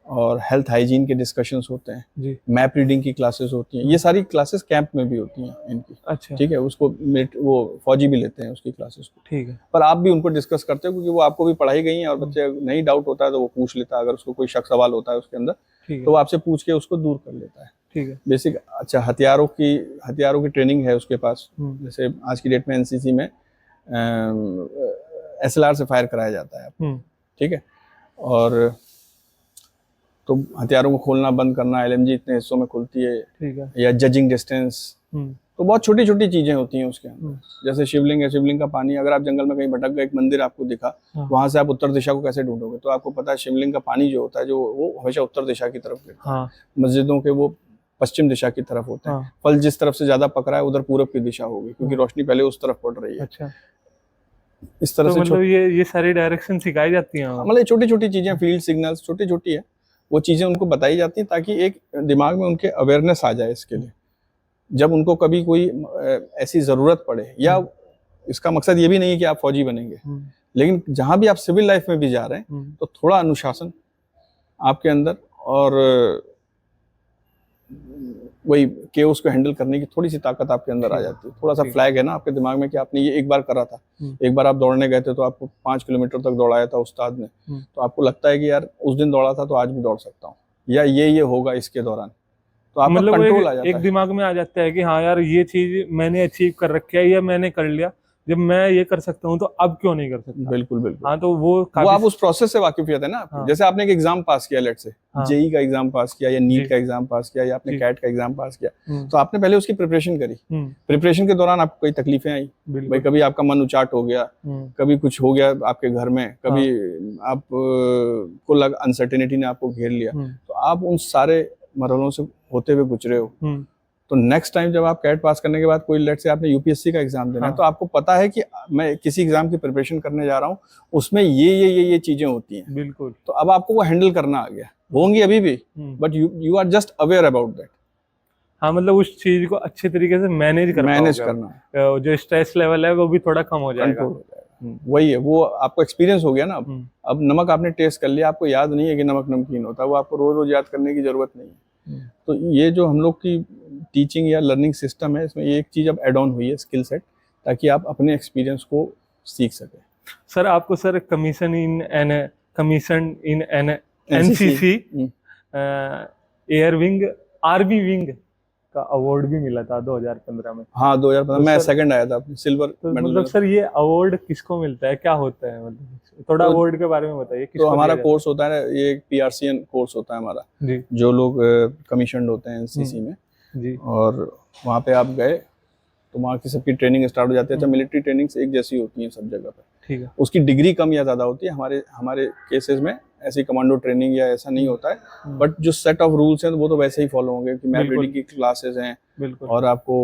और हेल्थ हाइजीन के डिस्कशंस होते हैं जी। मैप रीडिंग की क्लासेस होती हैं। ये सारी क्लासेस कैंप में भी होती हैं इनकी। अच्छा। ठीक है, उसको वो फौजी भी लेते हैं उसकी क्लासेस को। ठीक है। पर आप भी उनको डिस्कस करते हो, क्योंकि वो आपको भी पढ़ाई गई है, और बच्चे नहीं डाउट होता है तो वो पूछ लेता है, अगर उसको कोई शक सवाल होता है उसके अंदर तो वो आपसे पूछ के उसको दूर कर लेता है। ठीक है। बेसिक। अच्छा, हथियारों की ट्रेनिंग है उसके पास। जैसे आज की डेट में एनसीसी में SLR से फायर कराया जाता है, ठीक है, और तो हथियारों को खोलना बंद करना, LMG इतने हिस्सों में खुलती है, ठीक है, या जजिंग डिस्टेंस, तो बहुत छोटी छोटी चीजें होती हैं उसके अंदर। जैसे शिवलिंग है, शिवलिंग का पानी, अगर आप जंगल में कहीं भटक गए, एक मंदिर आपको दिखा, वहां से आप उत्तर दिशा को कैसे ढूंढोगे? तो आपको पता है शिवलिंग का पानी जो होता है, जो वो हमेशा उत्तर दिशा की तरफ गिरता है। मस्जिदों के वो पश्चिम दिशा की तरफ होते हैं। फल जिस तरफ से ज्यादा पक रहा है उधर पूरब की दिशा होगी, क्योंकि रोशनी पहले उस तरफ पड़ रही है। अच्छा। इस तरह तो से मतलब ये सारी डायरेक्शन सिखाई जाती हैं, मतलब छोटी छोटी चीजें, फील्ड सिग्नल्स छोटी छोटी है, वो चीजें उनको बताई जाती हैं ताकि एक दिमाग में उनके अवेयरनेस आ जाए इसके लिए, जब उनको कभी कोई ऐसी जरूरत पड़े। या इसका मकसद ये भी नहीं है कि आप फौजी बनेंगे, लेकिन जहां भी आप सिविल लाइफ में भी जा रहे हैं तो थोड़ा अनुशासन आपके अंदर, और वही केओस को हैंडल करने की थोड़ी सी ताकत आपके अंदर आ जाती है। थोड़ा सा फ्लैग है ना आपके दिमाग में कि आपने ये एक बार करा था, एक बार आप दौड़ने गए थे तो आपको 5 किलोमीटर तक दौड़ाया था उस्ताद ने, तो आपको लगता है कि यार उस दिन दौड़ा था तो आज भी दौड़ सकता हूँ, या ये होगा इसके दौरान, तो आपका मतलब कंट्रोल आ जाता है। एक दिमाग में आ जाता है कि हाँ यार ये चीज मैंने अचीव कर रखी है, या मैंने कर लिया, जब मैं ये कर सकता हूँ तो अब क्यों नहीं कर सकता। बिल्कुल बिल्कुल। हाँ, तो वो आप उस प्रोसेस से वाकिफियत है ना। हाँ। जैसे आपने एक एग्जाम पास किया, लेट से जेई का एग्जाम पास किया, या नीट का एग्जाम पास किया, या आपने कैट का एग्जाम पास किया, तो आपने पहले उसकी प्रिपरेशन करी। प्रिपरेशन के दौरान आपको कोई तकलीफें आई, भाई कभी आपका मन उचाट हो गया, कभी कुछ हो गया आपके घर में, कभी आप को लग अनसर्टेनिटी ने आपको घेर लिया, तो आप उन सारे मरहलों से होते हुए गुजरे हो। तो नेक्स्ट टाइम जब आप कैट पास करने के बाद कोई लेट से आपने यूपीएससी का एग्जाम देना है, तो आपको पता है कि मैं किसी एग्जाम की प्रिपरेशन करने जा रहा हूँ, उसमें ये चीजें होती हैं। बिल्कुल। तो अब आपको वो हैंडल करना आ गया, होंगी अभी भी, but you are just aware about that. हाँ, मतलब उस चीज को अच्छे तरीके से मैनेज करना, जो स्ट्रेस लेवल है वो भी थोड़ा कम हो जाएगा। वही है, वो आपको एक्सपीरियंस हो गया ना। अब नमक आपने टेस्ट कर लिया, आपको याद नहीं है कि नमक नमकीन होता है, वो आपको रोज रोज याद करने की जरूरत नहीं है। तो ये जो हम लोग की टीचिंग या लर्निंग सिस्टम है, इसमें एक चीज अब एड ऑन हुई है, स्किल सेट, ताकि आप अपने एक्सपीरियंस को सीख सके। सर आपको सर कमीशन इन NCC air wing army wing का अवार्ड भी मिला था 2015 में। हाँ, 2015 में सेकंड आया था, सिल्वर मेडल। मतलब सर ये अवार्ड किसको मिलता है, क्या होता है, मतलब थोड़ा अवार्ड के बारे में बताइए। तो हमारा कोर्स होता है, ये PRCN कोर्स होता है हमारा जी, जो लोग कमीशनड होते हैं एनसीसी में जी, और वहाँ पे आप गए तो वहाँ की सबकी ट्रेनिंग स्टार्ट हो जाती है। तो मिलिट्री ट्रेनिंग एक जैसी होती है सब जगह पे, ठीक है। उसकी डिग्री कम या ज्यादा होती है। हमारे केसेस में ऐसी कमांडो ट्रेनिंग या ऐसा नहीं होता है, बट जो सेट ऑफ रूल्स हैं वो तो वैसे ही फॉलो होंगे कि मैप रीडिंग की क्लासेस हैं, और आपको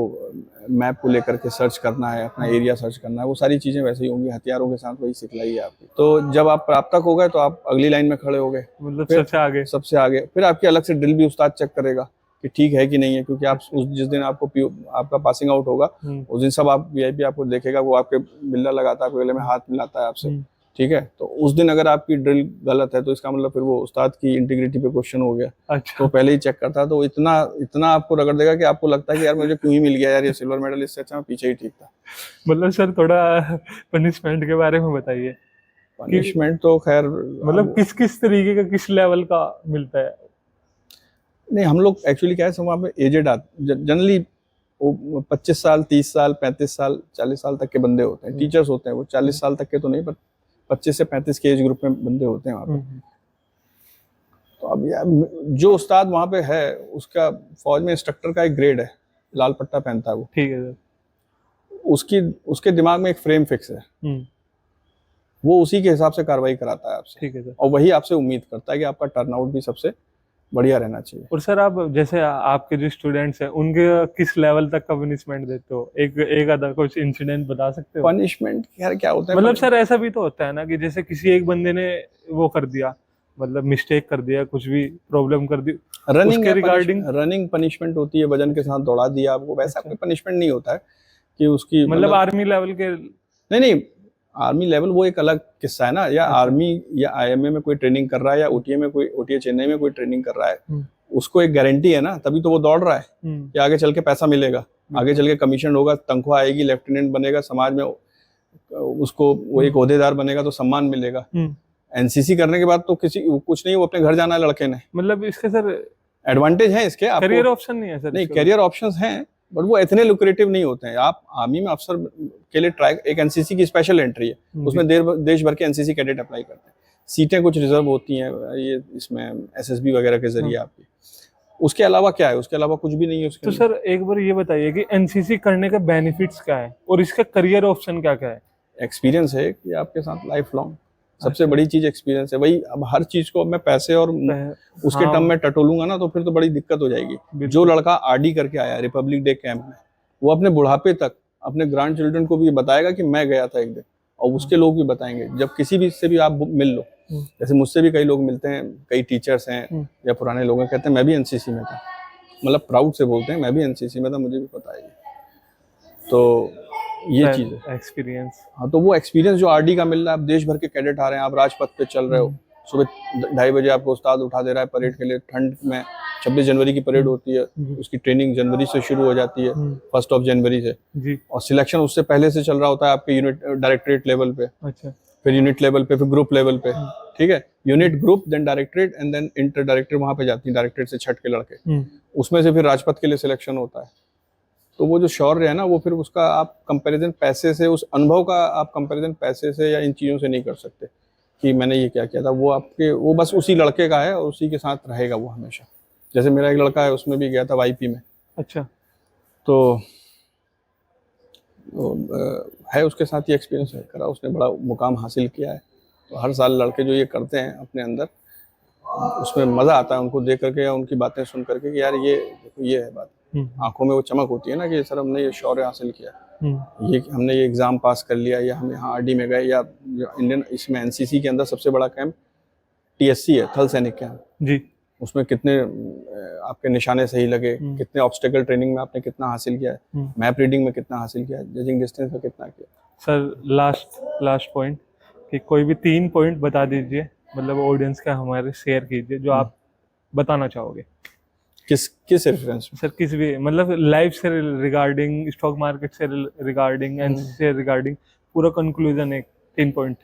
मैप को लेकर के सर्च करना है, अपना एरिया सर्च करना है, वो सारी चीजें वैसे ही होंगी। हथियारों के साथ वही सिखलाई है आपकी। तो जब आप प्राप्तक हो गए तो आप अगली लाइन में खड़े हो गए, मतलब सबसे आगे। फिर आपकी अलग से ड्रिल भी उस्ताद चेक करेगा कि ठीक है कि नहीं है, क्योंकि आप जिस दिन आपका पासिंग आउट होगा उस दिन सब आप VIP आपको देखेगा, वो आपके बिल्ला लगाता है, आपके गले में हाथ मिलाता है आपसे, ठीक है। तो उस दिन अगर आपकी ड्रिल गलत है तो इसका मतलब फिर वो उस्ताद की इंटीग्रिटी पे क्वेश्चन हो गया। अच्छा। तो पहले ही चेक करता है, तो इतना आपको रगड़ देगा कि आपको लगता है कि यार मुझे क्यों ही मिल गया यार ये सिल्वर मेडल, इससे अच्छा मैं पीछे ही ठीक था। मतलब सर थोड़ा पनिशमेंट के बारे में बताइए। पनिशमेंट तो खैर मतलब किस तरीके का, किस लेवल का मिलता है? नहीं, हम लोग एक्चुअली क्या है, वहाँ पे एजेड जनरली 25 साल 30 साल 35 साल 40 साल तक के बंदे होते हैं, टीचर्स होते हैं। वो 40 साल तक के तो नहीं, पर 25 से 35 के एज ग्रुप में बंदे होते हैं वहाँ पे। तो अब यार जो उस्ताद वहाँ पे है, उसका फौज में इंस्ट्रक्टर का एक ग्रेड है, लाल पट्टा पहनता है वो, ठीक है सर। उसके दिमाग में एक फ्रेम फिक्स है, वो उसी के हिसाब से कार्रवाई कराता है आपसे, ठीक है सर। और वही आपसे उम्मीद करता है कि आपका टर्नआउट भी सबसे बढ़िया रहना चाहिए। और सर आप जैसे आपके जो स्टूडेंट्स हैं उनके किस लेवल तक का पनिशमेंट देते हो? एक आधा कुछ इंसिडेंट बता सकते हो? पनिशमेंट यार क्या होता है, मतलब सर ऐसा भी तो होता है ना कि जैसे किसी एक बंदे ने वो कर दिया, मतलब मिस्टेक कर दिया, कुछ भी प्रॉब्लम कर दी रनिंग उसके रिगार्डिंग, रनिंग पनिशमेंट होती है, वजन के साथ दौड़ा दिया आपको, वैसा अच्छा, कोई पनिशमेंट नहीं होता है कि उसकी मतलब आर्मी लेवल के? नहीं नहीं, आर्मी लेवल वो एक अलग किस्सा है ना, या अच्छा, आर्मी या आईएमए में कोई ट्रेनिंग कर रहा है, या ओटीए में कोई, ओटीए चेन्नई में कोई ट्रेनिंग कर रहा है, उसको एक गारंटी है ना, तभी तो वो दौड़ रहा है कि आगे चल के पैसा मिलेगा, आगे चल के कमीशन होगा, तनख्वाह आएगी, लेफ्टिनेंट बनेगा, समाज में उसको वो एक ओहदेदार बनेगा तो सम्मान मिलेगा। एनसीसी करने के बाद तो किसी कुछ नहीं, वो अपने घर जाना है लड़के ने। मतलब इसके सर एडवांटेज है इसके, आपको करियर ऑप्शन नहीं है सर? नहीं, करियर ऑप्शंस हैं बट वो इतने लुक्रेटिव नहीं होते हैं। आप आर्मी में अफसर के लिए ट्राई, एक एनसीसी की स्पेशल एंट्री है, उसमें देश भर के एनसीसी कैडेट अप्लाई करते हैं, सीटें कुछ रिजर्व होती हैं ये इसमें एसएसबी वगैरह के जरिए आपकी। उसके अलावा क्या है? उसके अलावा कुछ भी नहीं है उसके। तो सर एक बार ये बताइए कि एनसीसी करने का बेनिफिट्स क्या है और इसका करियर ऑप्शन क्या क्या है? एक्सपीरियंस है कि आपके साथ लाइफ लॉन्ग, सबसे बड़ी चीज एक्सपीरियंस है। वही, अब हर चीज को मैं पैसे और उसके टर्म में टटोलूंगा ना तो फिर तो बड़ी दिक्कत हो जाएगी। जो लड़का आरडी करके आया रिपब्लिक डे कैंप में, वो अपने बुढ़ापे तक अपने ग्रैंड चिल्ड्रन को भी बताएगा कि मैं गया था एक दिन, और उसके लोग भी बताएंगे। जब किसी भी से भी आप मिल लो, जैसे मुझसे भी कई लोग मिलते हैं, कई टीचर्स हैं या पुराने लोग हैं, कहते हैं मैं भी एनसीसी में था, मतलब प्राउड से बोलते हैं मैं भी एनसीसी में था, मुझे भी पता है। तो ये चीज है एक्सपीरियंस। हाँ, तो वो एक्सपीरियंस जो आरडी का मिल रहा है, आप देश भर के कैडेट आ रहे हैं, आप राजपथ पे चल रहे हो, सुबह 2:30 बजे आपको उस्ताद उठा दे रहा है परेड के लिए, ठंड में 26 जनवरी की परेड होती है, उसकी ट्रेनिंग जनवरी से शुरू हो जाती है, 1 जनवरी से जी। और सिलेक्शन उससे पहले से चल रहा होता है आपके यूनिट डायरेक्टरेट लेवल पे, अच्छा, फिर यूनिट लेवल पे, फिर ग्रुप लेवल पे, ठीक है, unit group then directorate and then inter directorate, वहां पे जाती है डायरेक्टरेट से छठ के लड़के, उसमें से फिर राजपथ के लिए सिलेक्शन होता है। तो वो जो शौर्य है ना, वो फिर उसका आप कंपैरिजन पैसे से, उस अनुभव का आप कंपैरिजन पैसे से या इन चीज़ों से नहीं कर सकते कि मैंने ये क्या किया था। वो आपके, वो बस उसी लड़के का है और उसी के साथ रहेगा वो हमेशा। जैसे मेरा एक लड़का है, उसमें भी गया था वाईपी में, अच्छा, तो है उसके साथ ये एक्सपीरियंस है करा, उसने बड़ा मुकाम हासिल किया है। तो हर साल लड़के जो ये करते हैं अपने अंदर, उसमें मज़ा आता है उनको देख करके या उनकी बातें सुन करके कि यार ये है बात, आंखों में वो चमक होती है ना कि सर हमने ये शौर्य हासिल किया, ये हमने ये एग्जाम पास कर लिया, या हम यहाँ आरडी में गए, या इंडियन इसमें एनसीसी के अंदर सबसे बड़ा कैंप टीएससी है, थल सैनिक कैंप जी, उसमें कितने आपके निशाने सही लगे, कितने ऑब्स्टेकल ट्रेनिंग में आपने कितना हासिल किया है, मैप रीडिंग में कितना हासिल किया है, जजिंग डिस्टेंस में कितना किया। सर लास्ट पॉइंट कि कोई भी 3 पॉइंट बता दीजिए, मतलब ऑडियंस का हमारे शेयर कीजिए जो आप बताना चाहोगे। किस रेफरेंस में? सर किस भी, मतलब लाइफ से रिगार्डिंग, स्टॉक मार्केट से रिगार्डिंग, एनसीसी से रिगार्डिंग, पूरा कंक्लूजन एक 3 पॉइंट।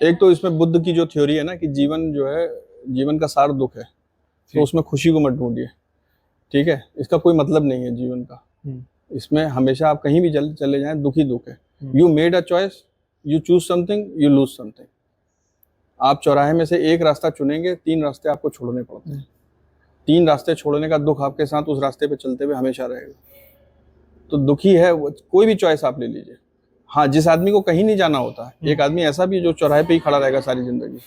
एक तो इसमें बुद्ध की जो थ्योरी है ना कि जीवन जो है, जीवन का सार दुख है, तो उसमें खुशी को मत ढूंढिए, ठीक है, इसका कोई मतलब नहीं है जीवन का। इसमें हमेशा आप कहीं भी चले जाएं, दुख ही दुख है। You made a choice, you choose something, you lose something. आप चौराहे में से एक रास्ता चुनेंगे, 3 रास्ते आपको छोड़ने पड़ते हैं। 3 रास्ते छोड़ने का दुख आपके साथ उस रास्ते पे चलते हुए हमेशा रहेगा। तो दुखी है वो, कोई भी चॉइस आप ले लीजिए। हाँ, जिस आदमी को कहीं नहीं जाना होता है, एक आदमी ऐसा भी है जो चौराहे पे ही खड़ा रहेगा सारी जिंदगी,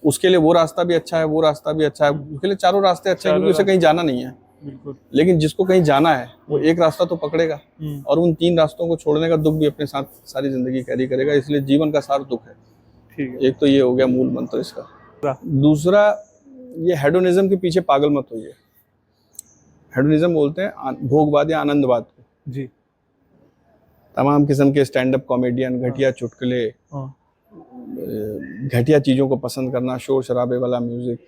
उसके लिए वो रास्ता भी अच्छा है, वो रास्ता भी अच्छा है, उसके लिए चारों रास्ते अच्छे हैं क्योंकि उसे कहीं जाना नहीं है। बिल्कुल। लेकिन जिसको कहीं जाना है वो एक रास्ता तो पकड़ेगा, और उन 3 रास्तों को छोड़ने का दुख भी अपने साथ सारी जिंदगी कैरी करेगा। इसलिए जीवन का सार दुख है। ठीक है, एक तो ये हो गया मूल मंत्र इसका। दूसरा, ये हेडोनिज्म के पीछे पागल मत होइए। हेडोनिज्म बोलते हैं भोगवाद या आनंदवाद को जी। तमाम किस्म के स्टैंड अप कॉमेडियन, घटिया चुटकुले, घटिया चीज़ों को पसंद करना, शोर शराबे वाला म्यूजिक,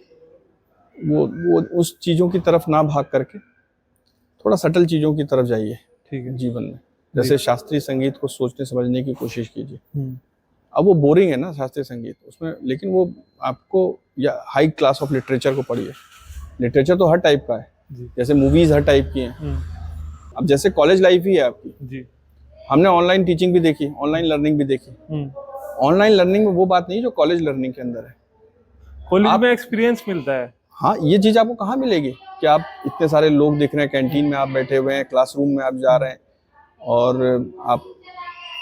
वो उस चीज़ों की तरफ ना भाग करके थोड़ा सटल चीज़ों की तरफ जाइए। ठीक है, जीवन में जैसे शास्त्रीय संगीत को सोचने समझने की कोशिश कीजिए। अब वो बोरिंग है ना शास्त्रीय संगीत उसमें, लेकिन वो आपको, या हाई क्लास ऑफ लिटरेचर को पढ़िए। लिटरेचर तो हर टाइप का है, जैसे मूवीज हर टाइप की हैं। अब जैसे कॉलेज लाइफ ही है आपकी जी। हमने ऑनलाइन टीचिंग भी देखी, ऑनलाइन लर्निंग भी देखी। ऑनलाइन लर्निंग में वो बात नहीं जो कॉलेज लर्निंग के अंदर है। कॉलेज में एक्सपीरियंस मिलता है। हाँ, ये चीज आपको कहाँ मिलेगी कि आप इतने सारे लोग दिख रहे हैं, कैंटीन में आप बैठे हुए हैं, क्लासरूम में आप जा रहे हैं, और आप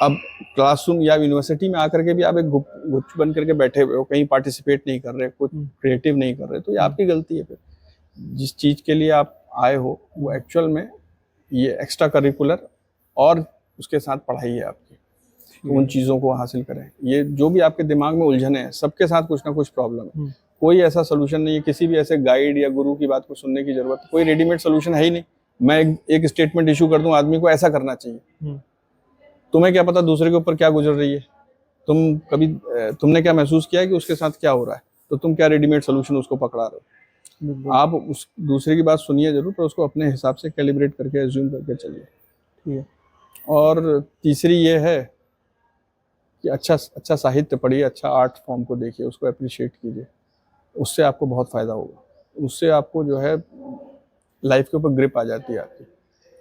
अब क्लासरूम या यूनिवर्सिटी में आकर के भी आप एक गुच्छ बन करके बैठे हुए हो, कहीं पार्टिसिपेट नहीं कर रहे, कुछ क्रिएटिव नहीं कर रहे, तो ये आपकी गलती है। फिर जिस चीज़ के लिए आप आए हो वो एक्चुअल में ये एक्स्ट्रा करिकुलर और उसके साथ पढ़ाई है आपकी, तो उन चीज़ों को हासिल करें। ये जो भी आपके दिमाग में उलझने हैं, सबके साथ कुछ ना कुछ प्रॉब्लम है, कोई ऐसा सोल्यूशन नहीं है, किसी भी ऐसे गाइड या गुरु की बात को सुनने की जरूरत, कोई रेडीमेड सोल्यूशन है ही नहीं। मैं एक स्टेटमेंट इशू कर दूं आदमी को ऐसा करना चाहिए, तुम्हें क्या पता दूसरे के ऊपर क्या गुजर रही है, तुमने क्या महसूस किया है कि उसके साथ क्या हो रहा है, तो तुम क्या रेडीमेड सोल्यूशन उसको पकड़ा रहे हो। आप उस दूसरे की बात सुनिए जरूर, पर उसको अपने हिसाब से कैलिब्रेट करके एज्यूम करके चलिए, ठीक है। और तीसरी ये है कि अच्छा साहित्य पढ़िए, अच्छा आर्ट फॉर्म को देखिए, उसको अप्रिशिएट कीजिए, उससे आपको बहुत फ़ायदा होगा। उससे आपको जो है लाइफ के ऊपर ग्रिप आ जाती है आपकी,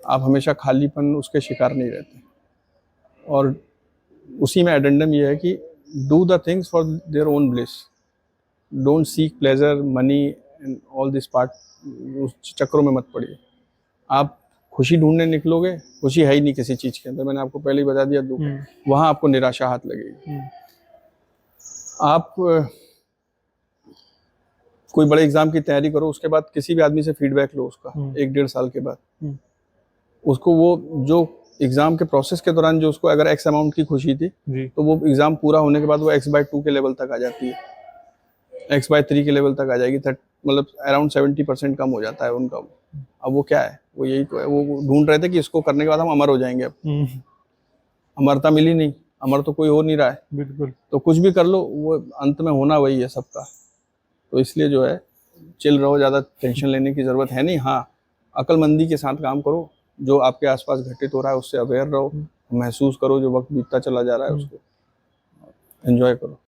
आप हमेशा खालीपन उसके शिकार नहीं रहते। और उसी में एडेंडम ये है कि do the things for their own bliss, don't seek pleasure money and all this part, उस चक्करों में मत पड़िए। आप खुशी ढूंढने निकलोगे, खुशी है ही नहीं किसी चीज़ के अंदर, मैंने आपको पहले ही बता दिया, दुख, वहाँ आपको निराशा हाथ लगेगी। आप कोई बड़े एग्जाम की तैयारी करो, उसके बाद किसी भी आदमी से फीडबैक लो उसका 1-1.5 साल के बाद, उसको वो जो एग्जाम के प्रोसेस के दौरान जो उसको अगर एक्स अमाउंट की खुशी थी, तो वो एग्जाम पूरा होने के बाद वो x/2 के लेवल तक आ जाती है, x/3 के लेवल तक आ जाएगी, मतलब अराउंड 70% कम हो जाता है उनका। अब वो क्या है, वो यही तो है, वो ढूंढ रहे थे कि इसको करने के बाद हम अमर हो जाएंगे। अब अमरता मिली नहीं, अमर तो कोई हो नहीं रहा है, बिल्कुल। तो कुछ भी कर लो, वो अंत में होना वही है सबका। तो इसलिए जो है चिल रहो, ज़्यादा टेंशन लेने की ज़रूरत है नहीं। हाँ, अक्लमंदी के साथ काम करो, जो आपके आसपास घटित हो रहा है उससे अवेयर रहो, महसूस करो जो वक्त बीतता चला जा रहा है उसको, एंजॉय करो।